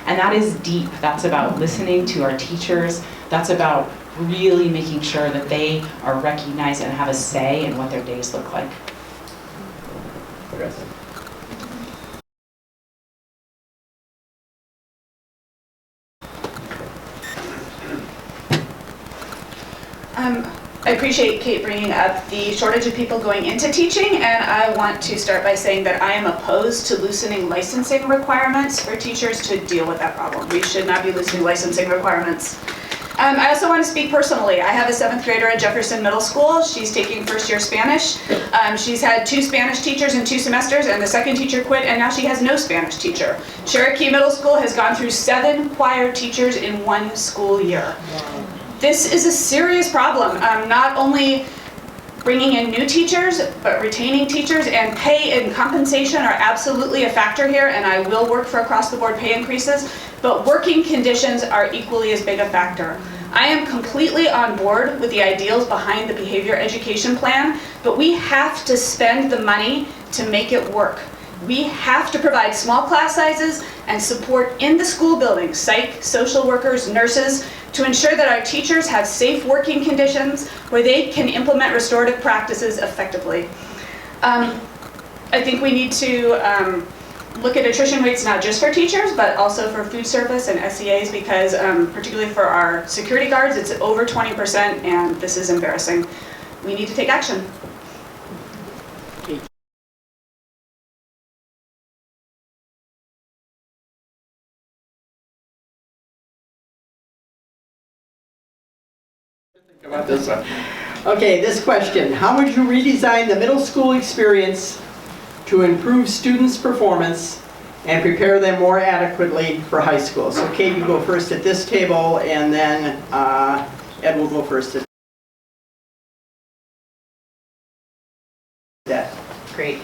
And that is deep. That's about listening to our teachers. That's about really making sure that they are recognized and have a say in what their days look like. I appreciate Kate bringing up the shortage of people going into teaching, and I want to start by saying that I am opposed to loosening licensing requirements for teachers to deal with that problem. We should not be loosening licensing requirements. I also want to speak personally. I have a 7th grader at Jefferson Middle School. She's taking first-year Spanish. She's had 2 Spanish teachers in 2 semesters, and the second teacher quit, and now she has no Spanish teacher. Cherokee Middle School has gone through 7 choir teachers in 1 school year. This is a serious problem, not only bringing in new teachers, but retaining teachers, and pay and compensation are absolutely a factor here, and I will work for across-the-board pay increases, but working conditions are equally as big a factor. I am completely on board with the ideals behind the behavior education plan, but we have to spend the money to make it work. We have to provide small class sizes and support in the school building, psych, social workers, nurses, to ensure that our teachers have safe working conditions where they can implement restorative practices effectively. I think we need to look at attrition rates not just for teachers, but also for food service and SEAs, because particularly for our security guards, it's over 20%, and this is embarrassing. We need to take action. About this one. Okay, this question. How would you redesign the middle school experience to improve students' performance and prepare them more adequately for high school? So Kate, you go first at this table, and then Ed will go first at that. Great.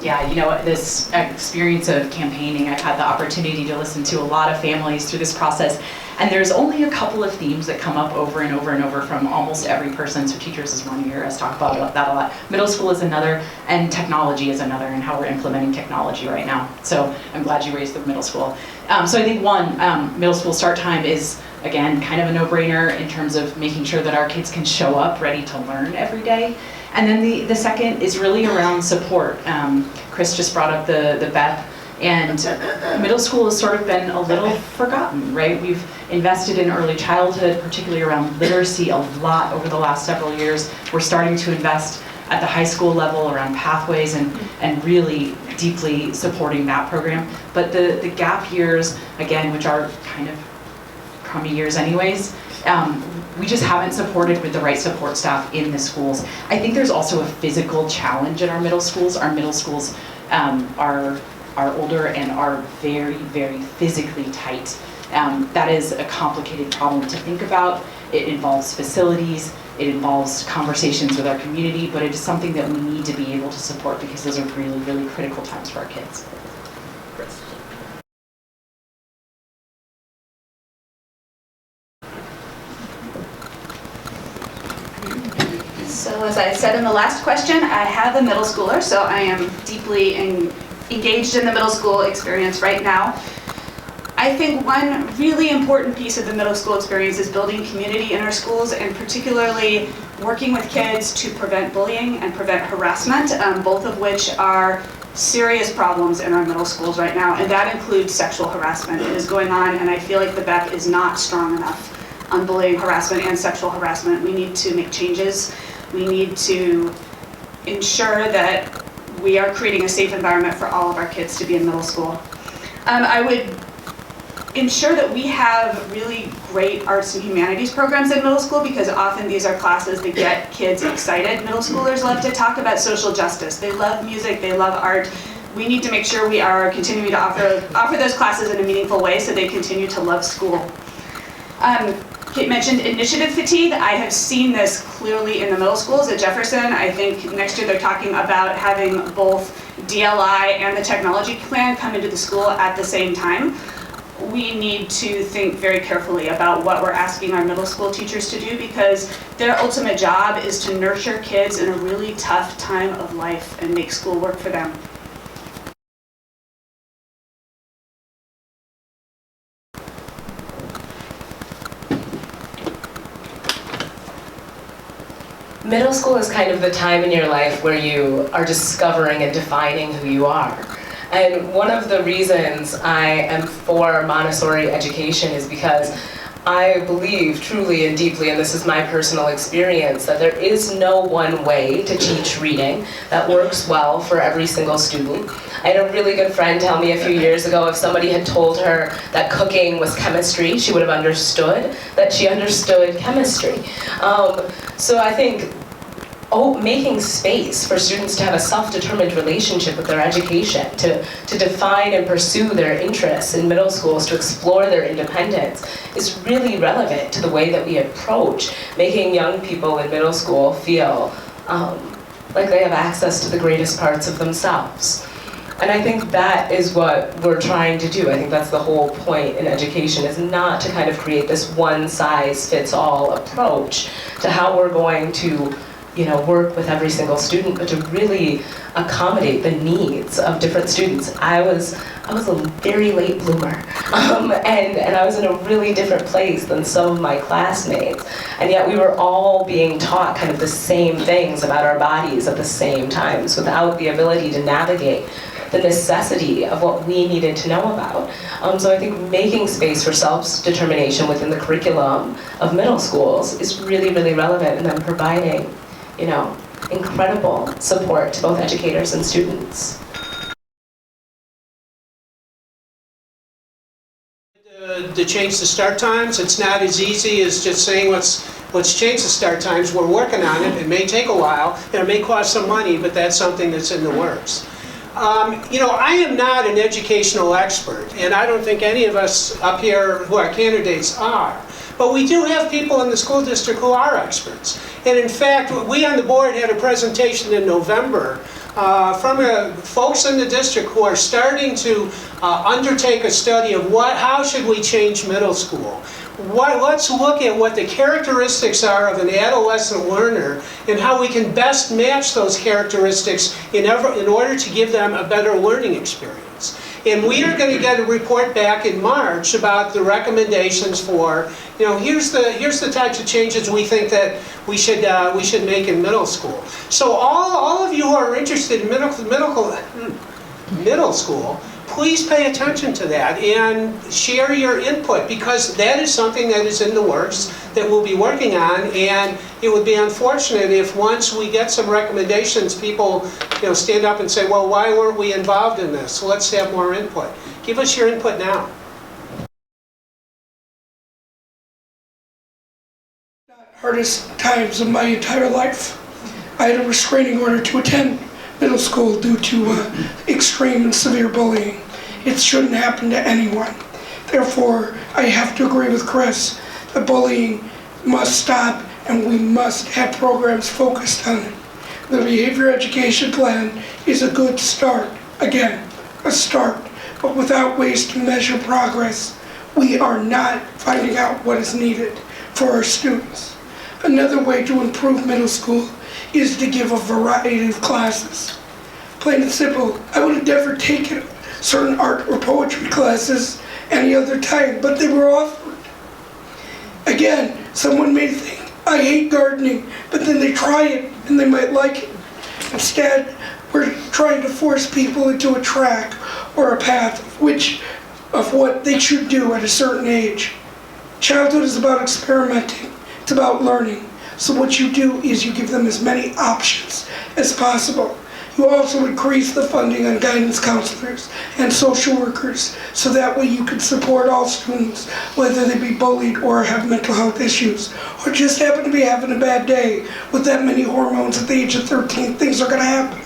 Yeah, you know, this experience of campaigning, I've had the opportunity to listen to a lot of families through this process, and there's only a couple of themes that come up over and over and over from almost every person. So teachers is one, you hear us talk about that a lot. Middle school is another, and technology is another, and how we're implementing technology right now. So I'm glad you raised the middle school. So I think one, middle school start time is, again, kind of a no-brainer in terms of making sure that our kids can show up ready to learn every day. And then the second is really around support. Cris just brought up the BEP, and middle school has sort of been a little forgotten, right? We've invested in early childhood, particularly around literacy, a lot over the last several years. We're starting to invest at the high school level around pathways and really deeply supporting that program. But the gap years, again, which are kind of crummy years anyways, we just haven't supported with the right support staff in the schools. I think there's also a physical challenge in our middle schools. Our middle schools are older and are very, very physically tight. That is a complicated problem to think about. It involves facilities, it involves conversations with our community, but it is something that we need to be able to support because those are really, really critical times for our kids. So as I said in the last question, I have a middle schooler, so I am deeply engaged in the middle school experience right now. I think one really important piece of the middle school experience is building community in our schools, and particularly working with kids to prevent bullying and prevent harassment, both of which are serious problems in our middle schools right now, and that includes sexual harassment. It is going on, and I feel like the BEC is not strong enough on bullying, harassment, and sexual harassment. We need to make changes. We need to ensure that we are creating a safe environment for all of our kids to be in middle school. I would ensure that we have really great arts and humanities programs in middle school, because often these are classes that get kids excited. Middle schoolers love to talk about social justice. They love music, they love art. We need to make sure we are continuing to offer those classes in a meaningful way so they continue to love school. Kate mentioned initiative fatigue. I have seen this clearly in the middle schools at Jefferson. I think next year they're talking about having both DLI and the technology plan come into the school at the same time. We need to think very carefully about what we're asking our middle school teachers to do, because their ultimate job is to nurture kids in a really tough time of life and make school work for them. Middle school is kind of the time in your life where you are discovering and defining who you are. And one of the reasons I am for Montessori education is because I believe truly and deeply, and this is my personal experience, that there is no one way to teach reading that works well for every single student. I had a really good friend tell me a few years ago, if somebody had told her that cooking was chemistry, she would have understood that she understood chemistry. So I think making space for students to have a self-determined relationship with their education, to define and pursue their interests in middle schools, to explore their independence, is really relevant to the way that we approach making young people in middle school feel like they have access to the greatest parts of themselves. And I think that is what we're trying to do. I think that's the whole point in education, is not to kind of create this one-size-fits-all approach to how we're going to work with every single student, but to really accommodate the needs of different students. I was a very late bloomer, and I was in a really different place than some of my classmates, and yet we were all being taught kind of the same things about our bodies at the same time, without the ability to navigate the necessity of what we needed to know about. So I think making space for self-determination within the curriculum of middle schools is really, really relevant, and then providing incredible support to both educators and students. To change the start times, it's not as easy as just saying let's change the start times. We're working on it. It may take a while, and it may cost some money, but that's something that's in the works. I am not an educational expert, and I don't think any of us up here who are candidates are. But we do have people in the school district who are experts. And in fact, we on the board had a presentation in November from folks in the district who are starting to undertake a study of how should we change middle school. Let's look at what the characteristics are of an adolescent learner and how we can best match those characteristics in order to give them a better learning experience. And we are going to get a report back in March about the recommendations for, here's the types of changes we think that we should make in middle school. So all of you who are interested in middle school, please pay attention to that and share your input, because that is something that is in the works that we'll be working on, and it would be unfortunate if once we get some recommendations, people stand up and say, well, why weren't we involved in this? Let's have more input. Give us your input now. Hardest times of my entire life. I had a restraining order to attend middle school due to extreme and severe bullying. It shouldn't happen to anyone. Therefore, I have to agree with Cris. The bullying must stop, and we must have programs focused on it. The behavior education plan is a good start. Again, a start, but without ways to measure progress, we are not finding out what is needed for our students. Another way to improve middle school is to give a variety of classes. Plain and simple, I would have never taken certain art or poetry classes any other time, but they were offered. Again, someone may think, I hate gardening, but then they try it and they might like it. Instead, we're trying to force people into a track or a path of what they should do at a certain age. Childhood is about experimenting. It's about learning. So what you do is you give them as many options as possible. You also increase the funding on guidance counselors and social workers, so that way you can support all students, whether they be bullied or have mental health issues, or just happen to be having a bad day. With that many hormones at the age of 13, things are going to happen.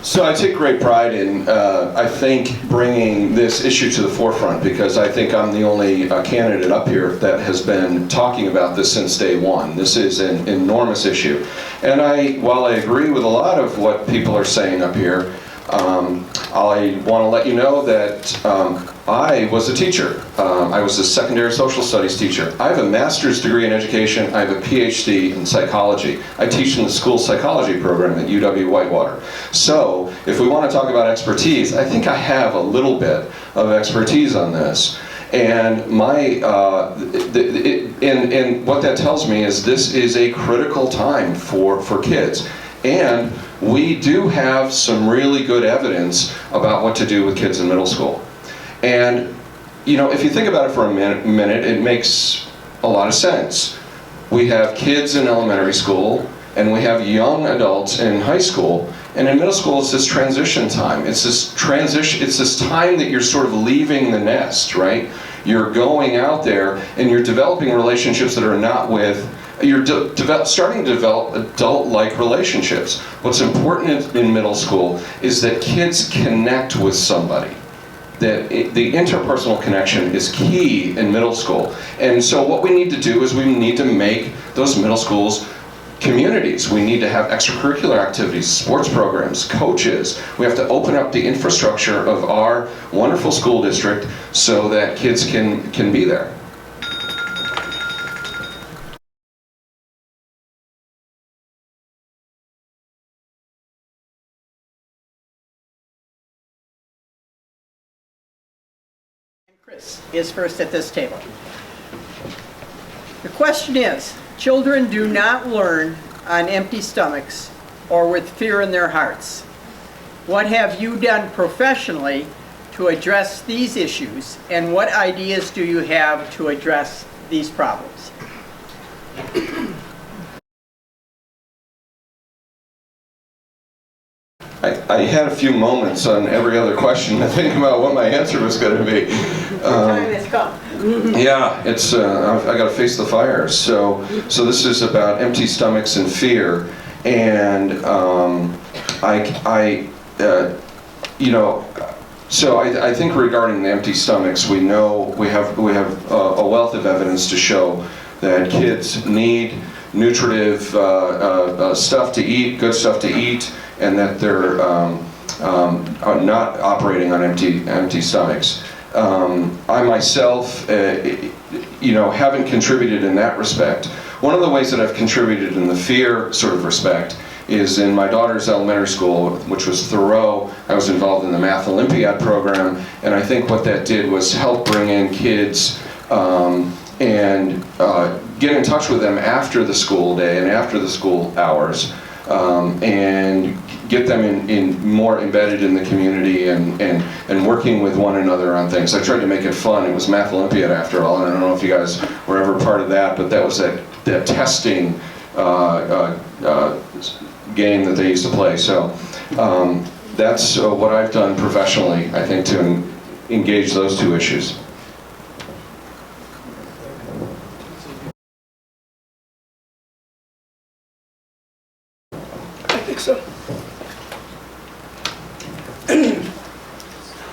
So I take great pride in, I think, bringing this issue to the forefront, because I think I'm the only candidate up here that has been talking about this since day one. This is an enormous issue. And while I agree with a lot of what people are saying up here, I want to let you know that I was a teacher. I was a secondary social studies teacher. I have a master's degree in education. I have a PhD in psychology. I teach in the school psychology program at UW-Whitewater. So if we want to talk about expertise, I think I have a little bit of expertise on this. And and what that tells me is this is a critical time for kids. And we do have some really good evidence about what to do with kids in middle school. And, you know, if you think about it for a minute, it makes a lot of sense. We have kids in elementary school, and we have young adults in high school. And in middle school, it's this transition time. It's this time that you're sort of leaving the nest, right? You're going out there, and you're developing relationships that are not with you're starting to develop adult-like relationships. What's important in middle school is that kids connect with somebody. That the interpersonal connection is key in middle school. And so what we need to do is we need to make those middle schools communities. We need to have extracurricular activities, sports programs, coaches. We have to open up the infrastructure of our wonderful school district so that kids can be there. Cris is first at this table. The question is, children do not learn on empty stomachs or with fear in their hearts. What have you done professionally to address these issues, and what ideas do you have to address these problems? I had a few moments on every other question to think about what my answer was going to be. Time has come. Yeah, it's I got to face the fire. So this is about empty stomachs and fear, and I think regarding the empty stomachs, we know we have a wealth of evidence to show that kids need nutritive stuff to eat, good stuff to eat, and that they're not operating on empty stomachs. I myself, haven't contributed in that respect. One of the ways that I've contributed in the fear sort of respect is in my daughter's elementary school, which was Thoreau. I was involved in the Math Olympiad program, and I think what that did was help bring in kids and get in touch with them after the school day and after the school hours, and get them in more embedded in the community and working with one another on things. I tried to make it fun. It was Math Olympiad after all, and I don't know if you guys were ever part of that, but that was that testing game that they used to play. So that's what I've done professionally, I think, to engage those two issues. I think so.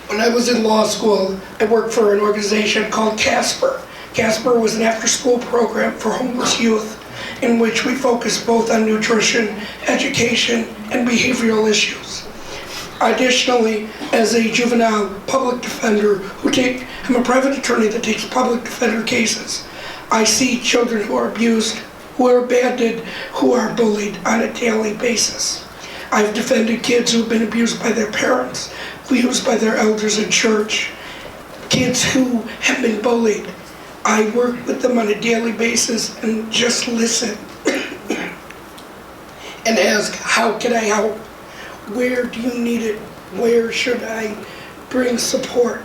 When I was in law school, I worked for an organization called Casper. Casper was an after-school program for homeless youth in which we focused both on nutrition, education, and behavioral issues. Additionally, as a juvenile public defender I'm a private attorney that takes public defender cases. I see children who are abused, who are abandoned, who are bullied on a daily basis. I've defended kids who have been abused by their parents, abused by their elders in church, kids who have been bullied. I work with them on a daily basis and just listen and ask, how can I help? Where do you need it? Where should I bring support?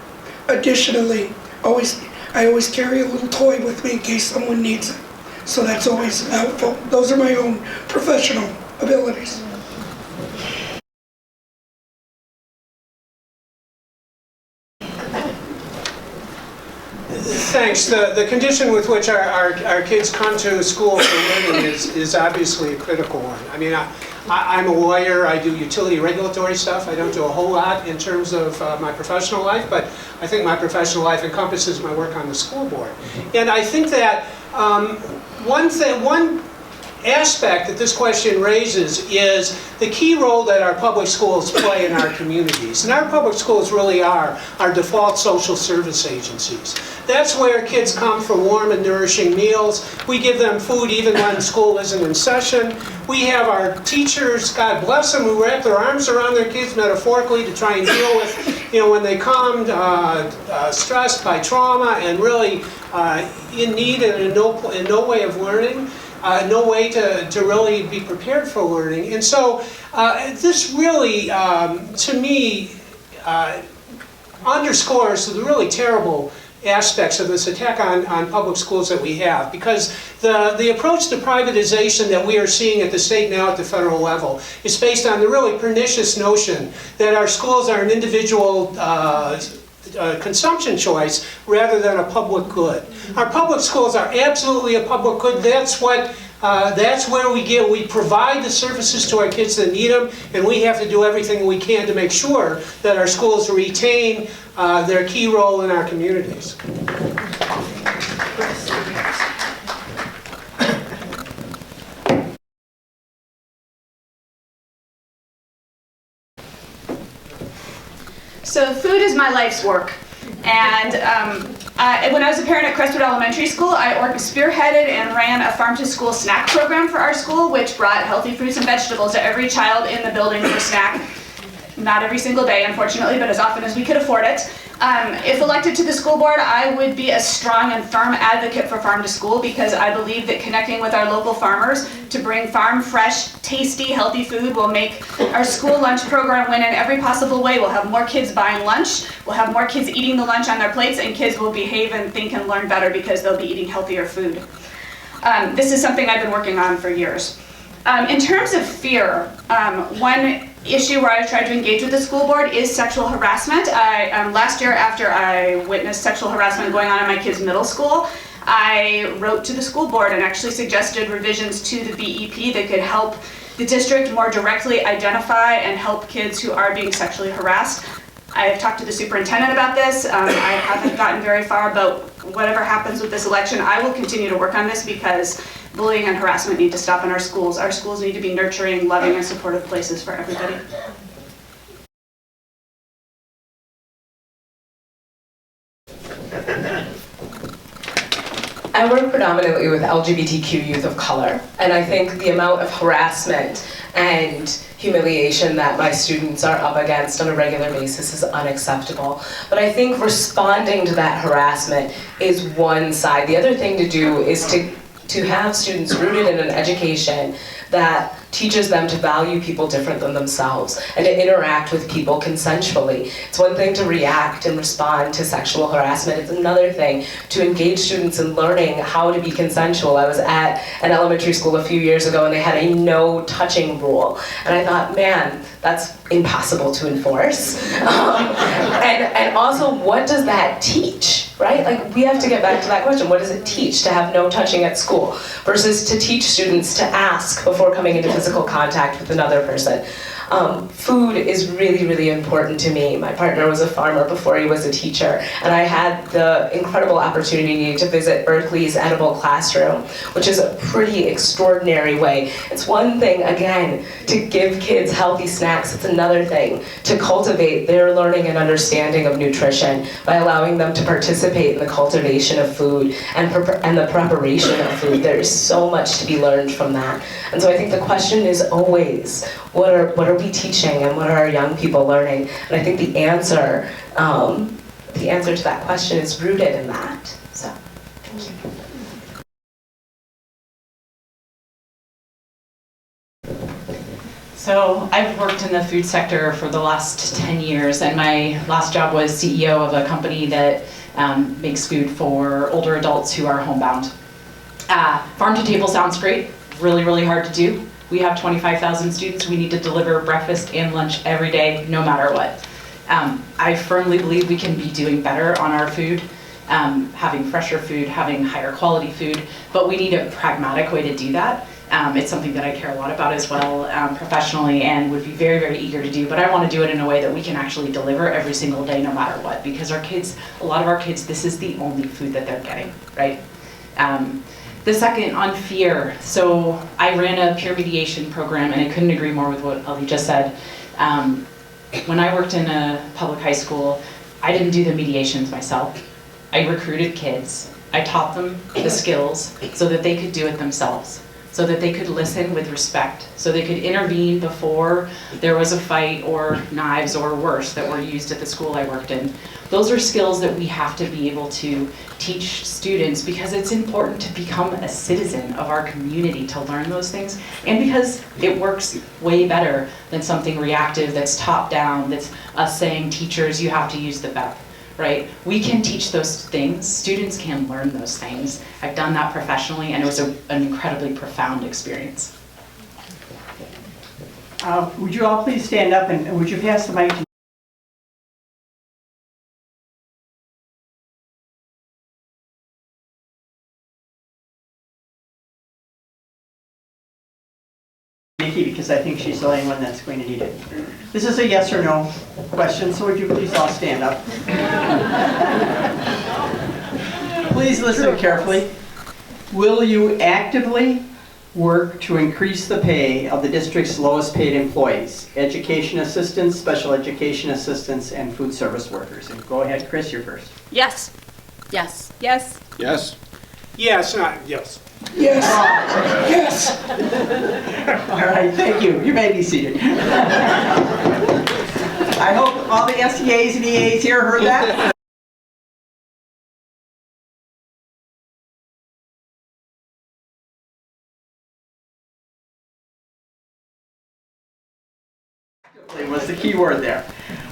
Additionally, I always carry a little toy with me in case someone needs it. So that's always helpful. Those are my own professional abilities. Thanks. The condition with which our kids come to school for learning is obviously a critical one. I mean, I'm a lawyer. I do utility regulatory stuff. I don't do a whole lot in terms of my professional life, but I think my professional life encompasses my work on the school board. And I think that one aspect that this question raises is the key role that our public schools play in our communities. And our public schools really are our default social service agencies. That's where kids come for warm and nourishing meals. We give them food even when school isn't in session. We have our teachers, God bless them, who wrap their arms around their kids metaphorically to try and deal with, when they come stressed by trauma and really in need and in no way of learning. No way to really be prepared for learning. And so this really, to me, underscores the really terrible aspects of this attack on public schools that we have, because the approach to privatization that we are seeing at the state now at the federal level is based on the really pernicious notion that our schools are an individual consumption choice rather than a public good. Our public schools are absolutely a public good. That's where we provide the services to our kids that need them, and we have to do everything we can to make sure that our schools retain their key role in our communities. So food is my life's work. And when I was a parent at Crestwood Elementary School, I spearheaded and ran a farm-to-school snack program for our school, which brought healthy fruits and vegetables to every child in the building for snack. Not every single day, unfortunately, but as often as we could afford it. If elected to the school board, I would be a strong and firm advocate for farm to school, because I believe that connecting with our local farmers to bring farm fresh, tasty, healthy food will make our school lunch program win in every possible way. We'll have more kids buying lunch, we'll have more kids eating the lunch on their plates, and kids will behave and think and learn better because they'll be eating healthier food. This is something I've been working on for years. In terms of fear, one issue where I've tried to engage with the school board is sexual harassment. Last year, after I witnessed sexual harassment going on in my kids' middle school, I wrote to the school board and actually suggested revisions to the BEP that could help the district more directly identify and help kids who are being sexually harassed. I have talked to the superintendent about this. I haven't gotten very far, but whatever happens with this election, I will continue to work on this, because bullying and harassment need to stop in our schools. Our schools need to be nurturing, loving, and supportive places for everybody. I work predominantly with LGBTQ youth of color, and I think the amount of harassment and humiliation that my students are up against on a regular basis is unacceptable. But I think responding to that harassment is one side. The other thing to do is to have students rooted in an education that teaches them to value people different than themselves and to interact with people consensually. It's one thing to react and respond to sexual harassment. It's another thing to engage students in learning how to be consensual. I was at an elementary school a few years ago and they had a no touching rule. And I thought, man, that's impossible to enforce. And also, what does that teach, right? Like, we have to get back to that question. What does it teach to have no touching at school versus to teach students to ask before coming into physical contact with another person? Food is really, really important to me. My partner was a farmer before he was a teacher, and I had the incredible opportunity to visit Berkeley's Edible Classroom, which is a pretty extraordinary way. It's one thing, again, to give kids healthy snacks. It's another thing to cultivate their learning and understanding of nutrition by allowing them to participate in the cultivation of food and the preparation of food. There is so much to be learned from that. And so I think the question is always, what are we teaching and what are our young people learning? And I think the answer to that question is rooted in that. So, thank you. So I've worked in the food sector for the last 10 years, and my last job was CEO of a company that makes food for older adults who are homebound. Farm to table sounds great, really, really hard to do. We have 25,000 students. We need to deliver breakfast and lunch every day, no matter what. I firmly believe we can be doing better on our food, having fresher food, having higher quality food, but we need a pragmatic way to do that. It's something that I care a lot about as well professionally, and would be very, very eager to do, but I want to do it in a way that we can actually deliver every single day, no matter what, because our kids, a lot of our kids, this is the only food that they're getting, right? The second, on fear. So I ran a peer mediation program, and I couldn't agree more with what Ali just said. When I worked in a public high school, I didn't do the mediations myself. I recruited kids. I taught them the skills so that they could do it themselves, so that they could listen with respect, so they could intervene before there was a fight or knives or worse that were used at the school I worked in. Those are skills that we have to be able to teach students, because it's important to become a citizen of our community to learn those things, and because it works way better than something reactive that's top down, that's us saying, teachers, you have to use the BEP. Right? We can teach those things. Students can learn those things. I've done that professionally, and it was an incredibly profound experience. Would you all please stand up, and would you pass the mic to Nicki, because I think she's the only one that's going to need it. This is a yes or no question, so would you please all stand up? Please listen carefully. Will you actively work to increase the pay of the district's lowest paid employees, education assistants, special education assistants, and food service workers? And go ahead, Chris, you're first. Yes. Yes. Yes. Yes. Yes, yes. Yes, yes. All right, thank you. You may be seated. I hope all the SEAs and EAs here heard that. Was the key word there.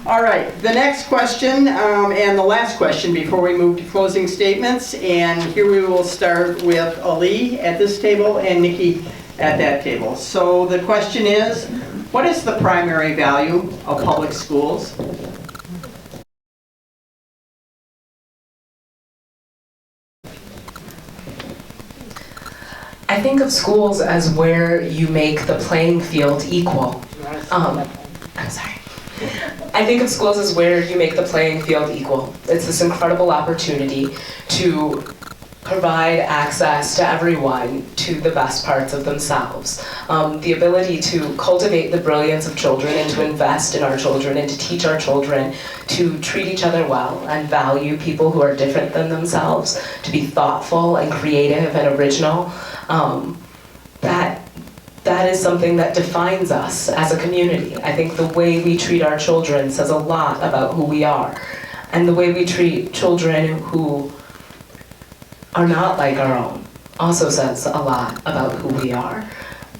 All right, the next question and the last question before we move to closing statements, and here we will start with Ali at this table and Nicki at that table. So the question is, what is the primary value of public schools? I think of schools as where you make the playing field equal. I'm sorry. I think of schools as where you make the playing field equal. It's this incredible opportunity to provide access to everyone to the best parts of themselves. The ability to cultivate the brilliance of children and to invest in our children and to teach our children to treat each other well and value people who are different than themselves, to be thoughtful and creative and original. That is something that defines us as a community. I think the way we treat our children says a lot about who we are. And the way we treat children who are not like our own also says a lot about who we are.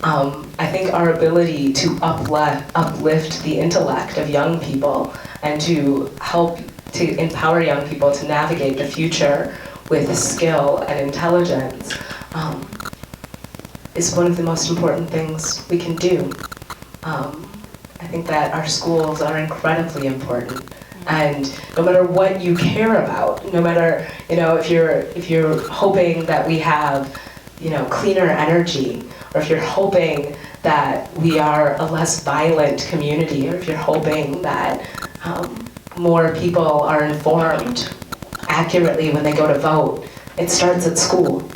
I think our ability to uplift the intellect of young people and to help to empower young people to navigate the future with skill and intelligence is one of the most important things we can do. I think that our schools are incredibly important, and no matter what you care about, no matter if you're hoping that we have cleaner energy, or if you're hoping that we are a less violent community, or if you're hoping that more people are informed accurately when they go to vote, it starts at school.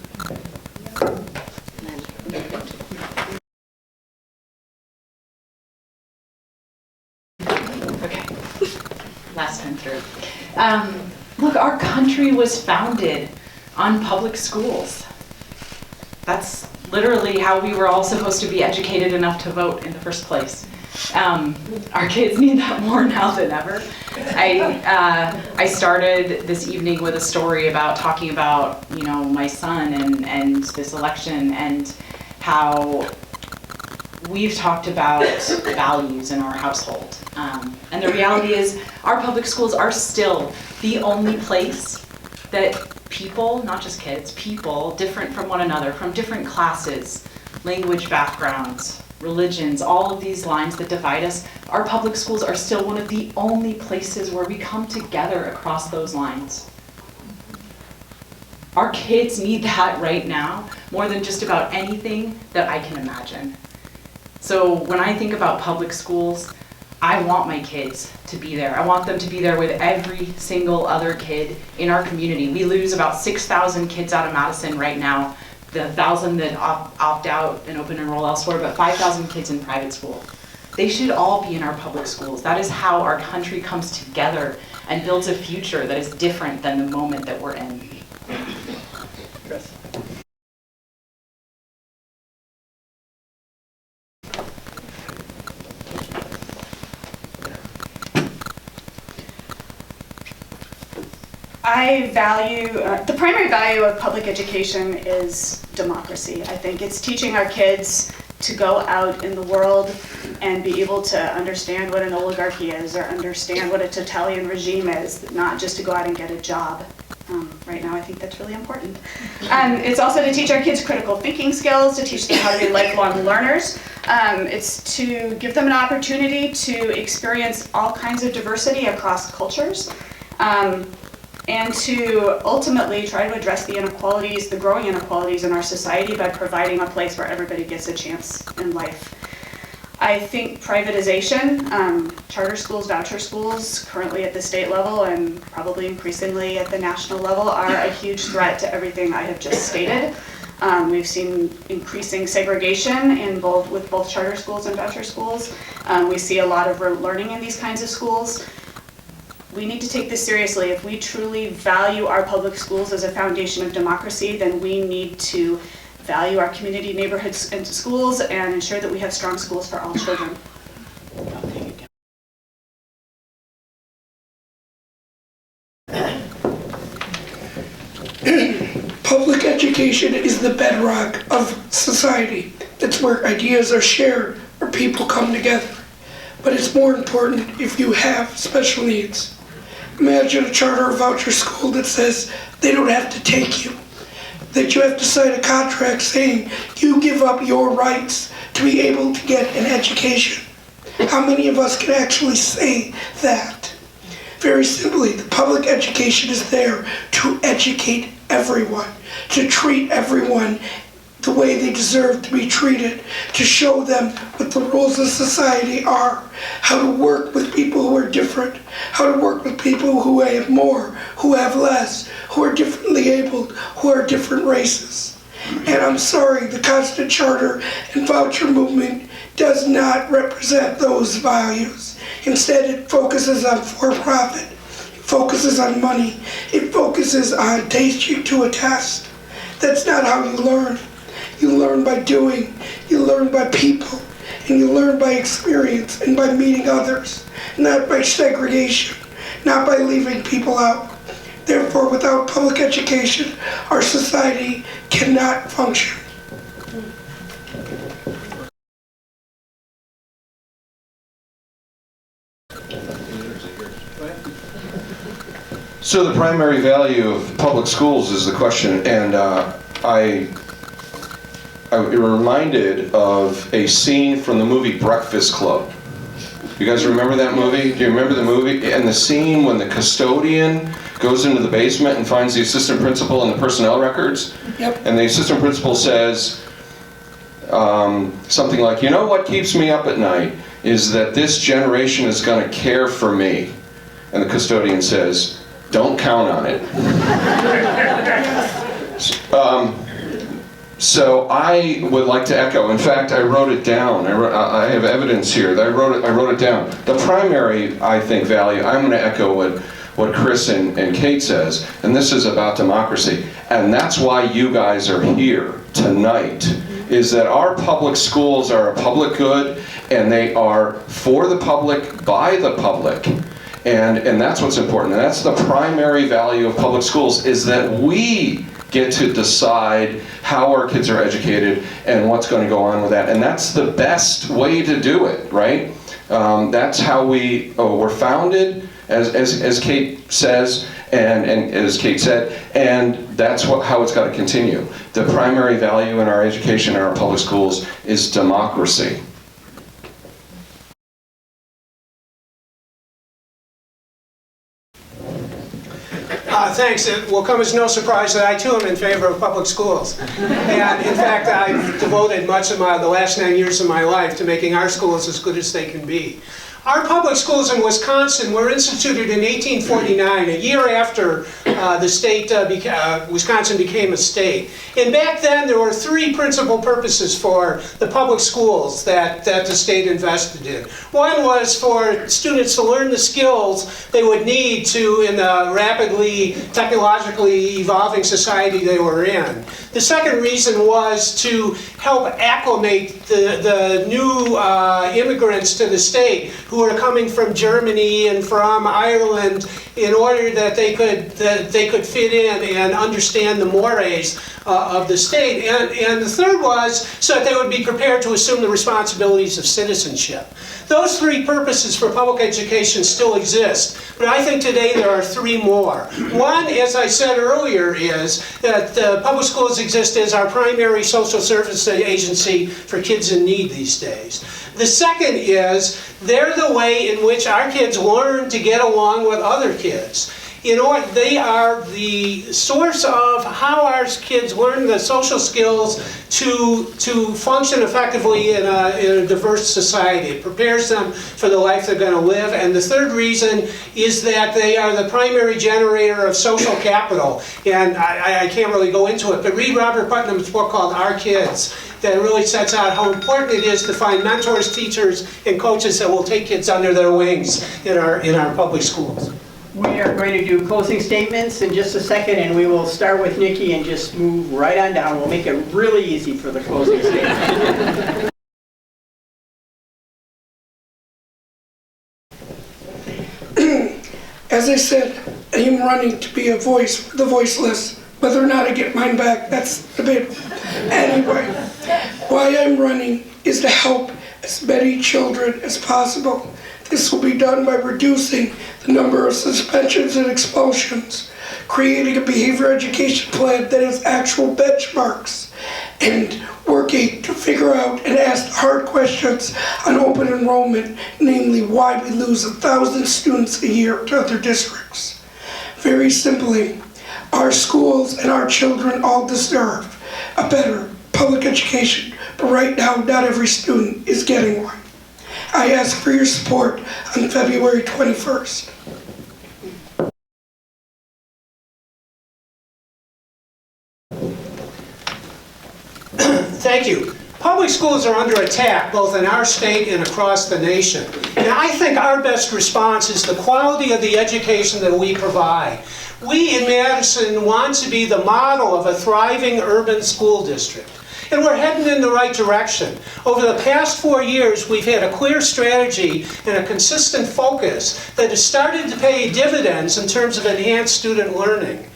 Okay, last time through. Look, our country was founded on public schools. That's literally how we were all supposed to be educated enough to vote in the first place. Our kids need that more now than ever. I started this evening with a story about talking about, you know, my son and this election, and how we've talked about values in our household. And the reality is our public schools are still the only place that people, not just kids, people different from one another, from different classes, language backgrounds, religions, all of these lines that divide us, our public schools are still one of the only places where we come together across those lines. Our kids need that right now more than just about anything that I can imagine. So when I think about public schools, I want my kids to be there. I want them to be there with every single other kid in our community. We lose about 6,000 kids out of Madison right now, the 1,000 that opt out and open enroll elsewhere, but 5,000 kids in private school. They should all be in our public schools. That is how our country comes together and builds a future that is different than the moment that we're in. Chris. I value, the primary value of public education is democracy. I think it's teaching our kids to go out in the world and be able to understand what an oligarchy is, or understand what a totalitarian regime is, not just to go out and get a job. Right now, I think that's really important. It's also to teach our kids critical thinking skills, to teach them how to be lifelong learners. It's to give them an opportunity to experience all kinds of diversity across cultures. And to ultimately try to address the inequalities, the growing inequalities in our society by providing a place where everybody gets a chance in life. I think privatization, charter schools, voucher schools, currently at the state level and probably increasingly at the national level, are a huge threat to everything I have just stated. We've seen increasing segregation with both charter schools and voucher schools. We see a lot of rote learning in these kinds of schools. We need to take this seriously. If we truly value our public schools as a foundation of democracy, then we need to value our community, neighborhoods, and schools, and ensure that we have strong schools for all children. Public education is the bedrock of society. It's where ideas are shared, where people come together. But it's more important if you have special needs. Imagine a charter or voucher school that says they don't have to take you, that you have to sign a contract saying you give up your rights to be able to get an education. How many of us can actually say that? Very simply, the public education is there to educate everyone, to treat everyone the way they deserve to be treated, to show them what the rules of society are, how to work with people who are different, how to work with people who have more, who have less, who are differently abled, who are different races. And I'm sorry, the constant charter and voucher movement does not represent those values. Instead, it focuses on for-profit, it focuses on money, it focuses on taste you to a test. That's not how you learn. You learn by doing, you learn by people, and you learn by experience and by meeting others, not by segregation, not by leaving people out. Therefore, without public education, our society cannot function. So the primary value of public schools is the question, and I reminded of a scene from the movie Breakfast Club. You guys remember that movie? Do you remember the movie? And the scene when the custodian goes into the basement and finds the assistant principal and the personnel records? Yep. And the assistant principal says, something like, you know what keeps me up at night is that this generation is going to care for me. And the custodian says, don't count on it. So I would like to echo. In fact, I wrote it down. I have evidence here that I wrote it down. The primary, I think, value, I'm going to echo what Cris and Kate says, and this is about democracy. And that's why you guys are here tonight, is that our public schools are a public good, and they are for the public, by the public. And that's what's important. And that's the primary value of public schools, is that we get to decide how our kids are educated and what's going to go on with that. And that's the best way to do it, right? That's how we were founded, as Kate says, and as Kate said, and that's how it's got to continue. The primary value in our education in our public schools is democracy. Thanks. It will come as no surprise that I too am in favor of public schools. And in fact, I've devoted much of the last 9 years of my life to making our schools as good as they can be. Our public schools in Wisconsin were instituted in 1849, a year after the state, Wisconsin became a state. And back then there were three principal purposes for the public schools that the state invested in. One was for students to learn the skills they would need to in the rapidly technologically evolving society they were in. The second reason was to help acclimate the new immigrants to the state who were coming from Germany and from Ireland, in order that they could fit in and understand the mores of the state. And the third was so that they would be prepared to assume the responsibilities of citizenship. Those three purposes for public education still exist, but I think today there are three more. One, as I said earlier, is that public schools exist as our primary social service agency for kids in need these days. The second is they're the way in which our kids learn to get along with other kids. You know what? They are the source of how our kids learn the social skills to function effectively in a diverse society. It prepares them for the life they're going to live. And the third reason is that they are the primary generator of social capital. And I can't really go into it, but read Robert Putnam's book called Our Kids, that really sets out how important it is to find mentors, teachers, and coaches that will take kids under their wings in our public schools. We are going to do closing statements in just a second, and we will start with Nicki and just move right on down. We'll make it really easy for the closing statement. As I said, I am running to be a voice for the voiceless. Whether or not I get mine back, that's debatable. Anyway, why I'm running is to help as many children as possible. This will be done by reducing the number of suspensions and expulsions, creating a behavior education plan that has actual benchmarks, and working to figure out and ask hard questions on open enrollment, namely why we lose 1,000 students a year to other districts. Very simply, our schools and our children all deserve a better public education, but right now not every student is getting one. I ask for your support on February 21st. Thank you. Public schools are under attack both in our state and across the nation. And I think our best response is the quality of the education that we provide. We in Madison want to be the model of a thriving urban school district. And we're heading in the right direction. Over the past 4 years, we've had a clear strategy and a consistent focus that has started to pay dividends in terms of enhanced student learning.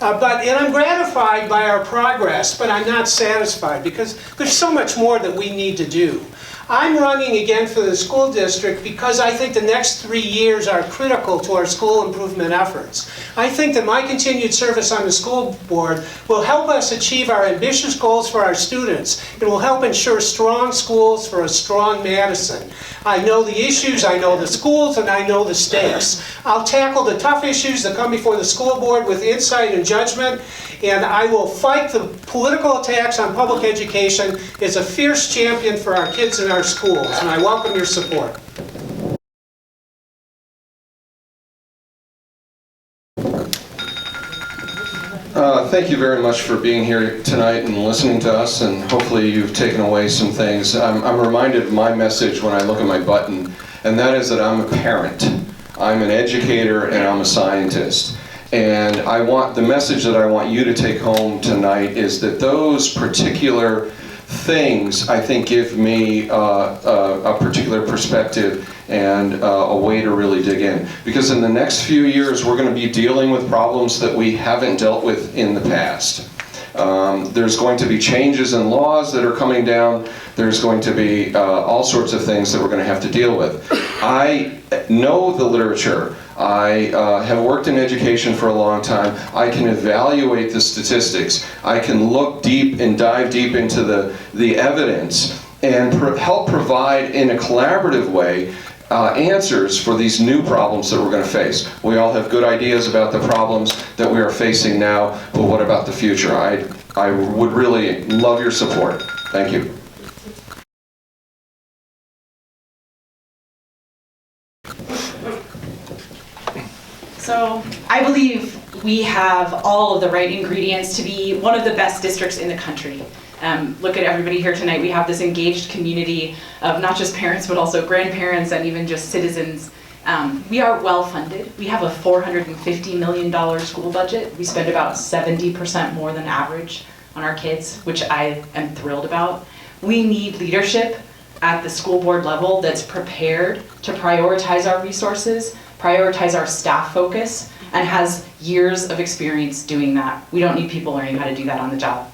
And I'm gratified by our progress, but I'm not satisfied because there's so much more that we need to do. I'm running again for the school district because I think the next 3 years are critical to our school improvement efforts. I think that my continued service on the school board will help us achieve our ambitious goals for our students. It will help ensure strong schools for a strong Madison. I know the issues, I know the schools, and I know the stakes. I'll tackle the tough issues that come before the school board with insight and judgment, and I will fight the political attacks on public education as a fierce champion for our kids in our schools, and I welcome your support. Thank you very much for being here tonight and listening to us, and hopefully you've taken away some things. I'm reminded of my message when I look at my button, and that is that I'm a parent. I'm an educator and I'm a scientist. And the message that I want you to take home tonight is that those particular things, I think, give me a particular perspective and a way to really dig in. Because in the next few years, we're going to be dealing with problems that we haven't dealt with in the past. There's going to be changes in laws that are coming down. There's going to be all sorts of things that we're going to have to deal with. I know the literature. I have worked in education for a long time. I can evaluate the statistics. I can look deep and dive deep into the evidence and help provide in a collaborative way answers for these new problems that we're going to face. We all have good ideas about the problems that we are facing now, but what about the future? I would really love your support. Thank you. So I believe we have all of the right ingredients to be one of the best districts in the country. Look at everybody here tonight. We have this engaged community of not just parents, but also grandparents and even just citizens. We are well funded. We have a $450 million school budget. We spend about 70% more than average on our kids, which I am thrilled about. We need leadership at the school board level that's prepared to prioritize our resources, prioritize our staff focus, and has years of experience doing that. We don't need people learning how to do that on the job.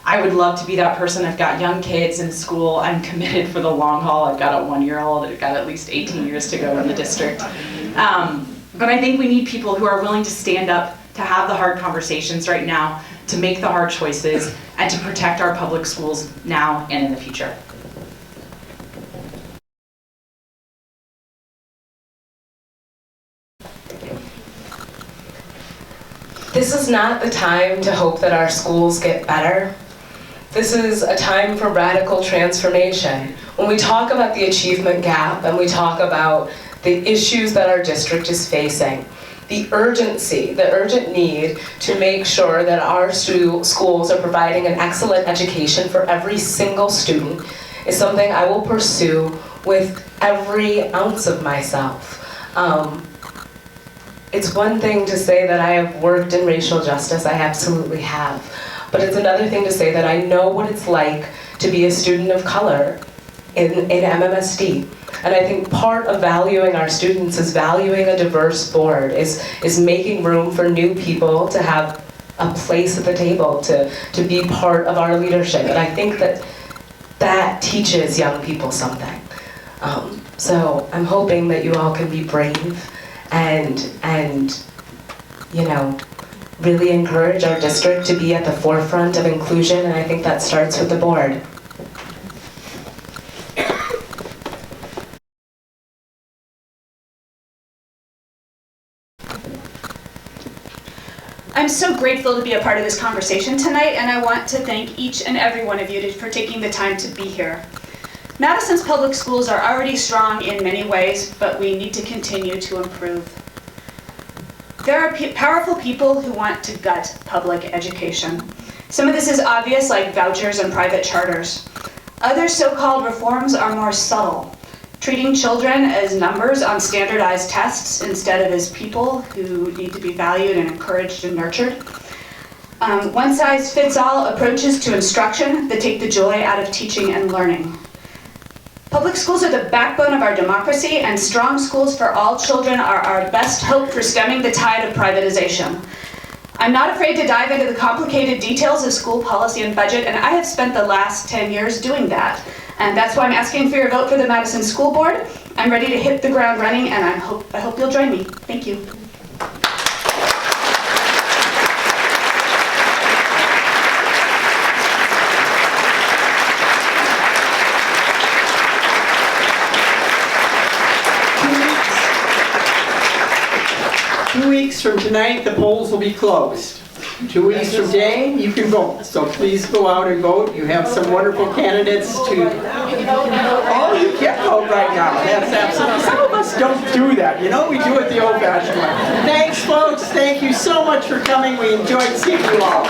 I would love to be that person. I've got young kids in school. I'm committed for the long haul. I've got a 1-year-old. I've got at least 18 years to go in the district. But I think we need people who are willing to stand up, to have the hard conversations right now, to make the hard choices, and to protect our public schools now and in the future. This is not the time to hope that our schools get better. This is a time for radical transformation. When we talk about the achievement gap and we talk about the issues that our district is facing, the urgency, the urgent need to make sure that our schools are providing an excellent education for every single student is something I will pursue with every ounce of myself. It's one thing to say that I have worked in racial justice, I absolutely have. But it's another thing to say that I know what it's like to be a student of color in MMSD. And I think part of valuing our students is valuing a diverse board, is making room for new people to have a place at the table, to be part of our leadership. And I think that teaches young people something. So I'm hoping that you all can be brave and you know, really encourage our district to be at the forefront of inclusion, and I think that starts with the board. I'm so grateful to be a part of this conversation tonight, and I want to thank each and every one of you for taking the time to be here. Madison's public schools are already strong in many ways, but we need to continue to improve. There are powerful people who want to gut public education. Some of this is obvious, like vouchers and private charters. Other so-called reforms are more subtle, treating children as numbers on standardized tests instead of as people who need to be valued and encouraged and nurtured. One-size-fits-all approaches to instruction that take the joy out of teaching and learning. Public schools are the backbone of our democracy, and strong schools for all children are our best hope for stemming the tide of privatization. I'm not afraid to dive into the complicated details of school policy and budget, and I have spent the last 10 years doing that. And that's why I'm asking for your vote for the Madison School Board. I'm ready to hit the ground running, and I hope you'll join me. Thank you. 2 weeks from tonight, the polls will be closed. 2 weeks from today, you can vote. So please go out and vote. You have some wonderful candidates to... Oh, you can't vote right now. That's absolutely... Some of us don't do that. You know, we do it the old-fashioned way. Thanks, folks. Thank you so much for coming. We enjoyed seeing you all.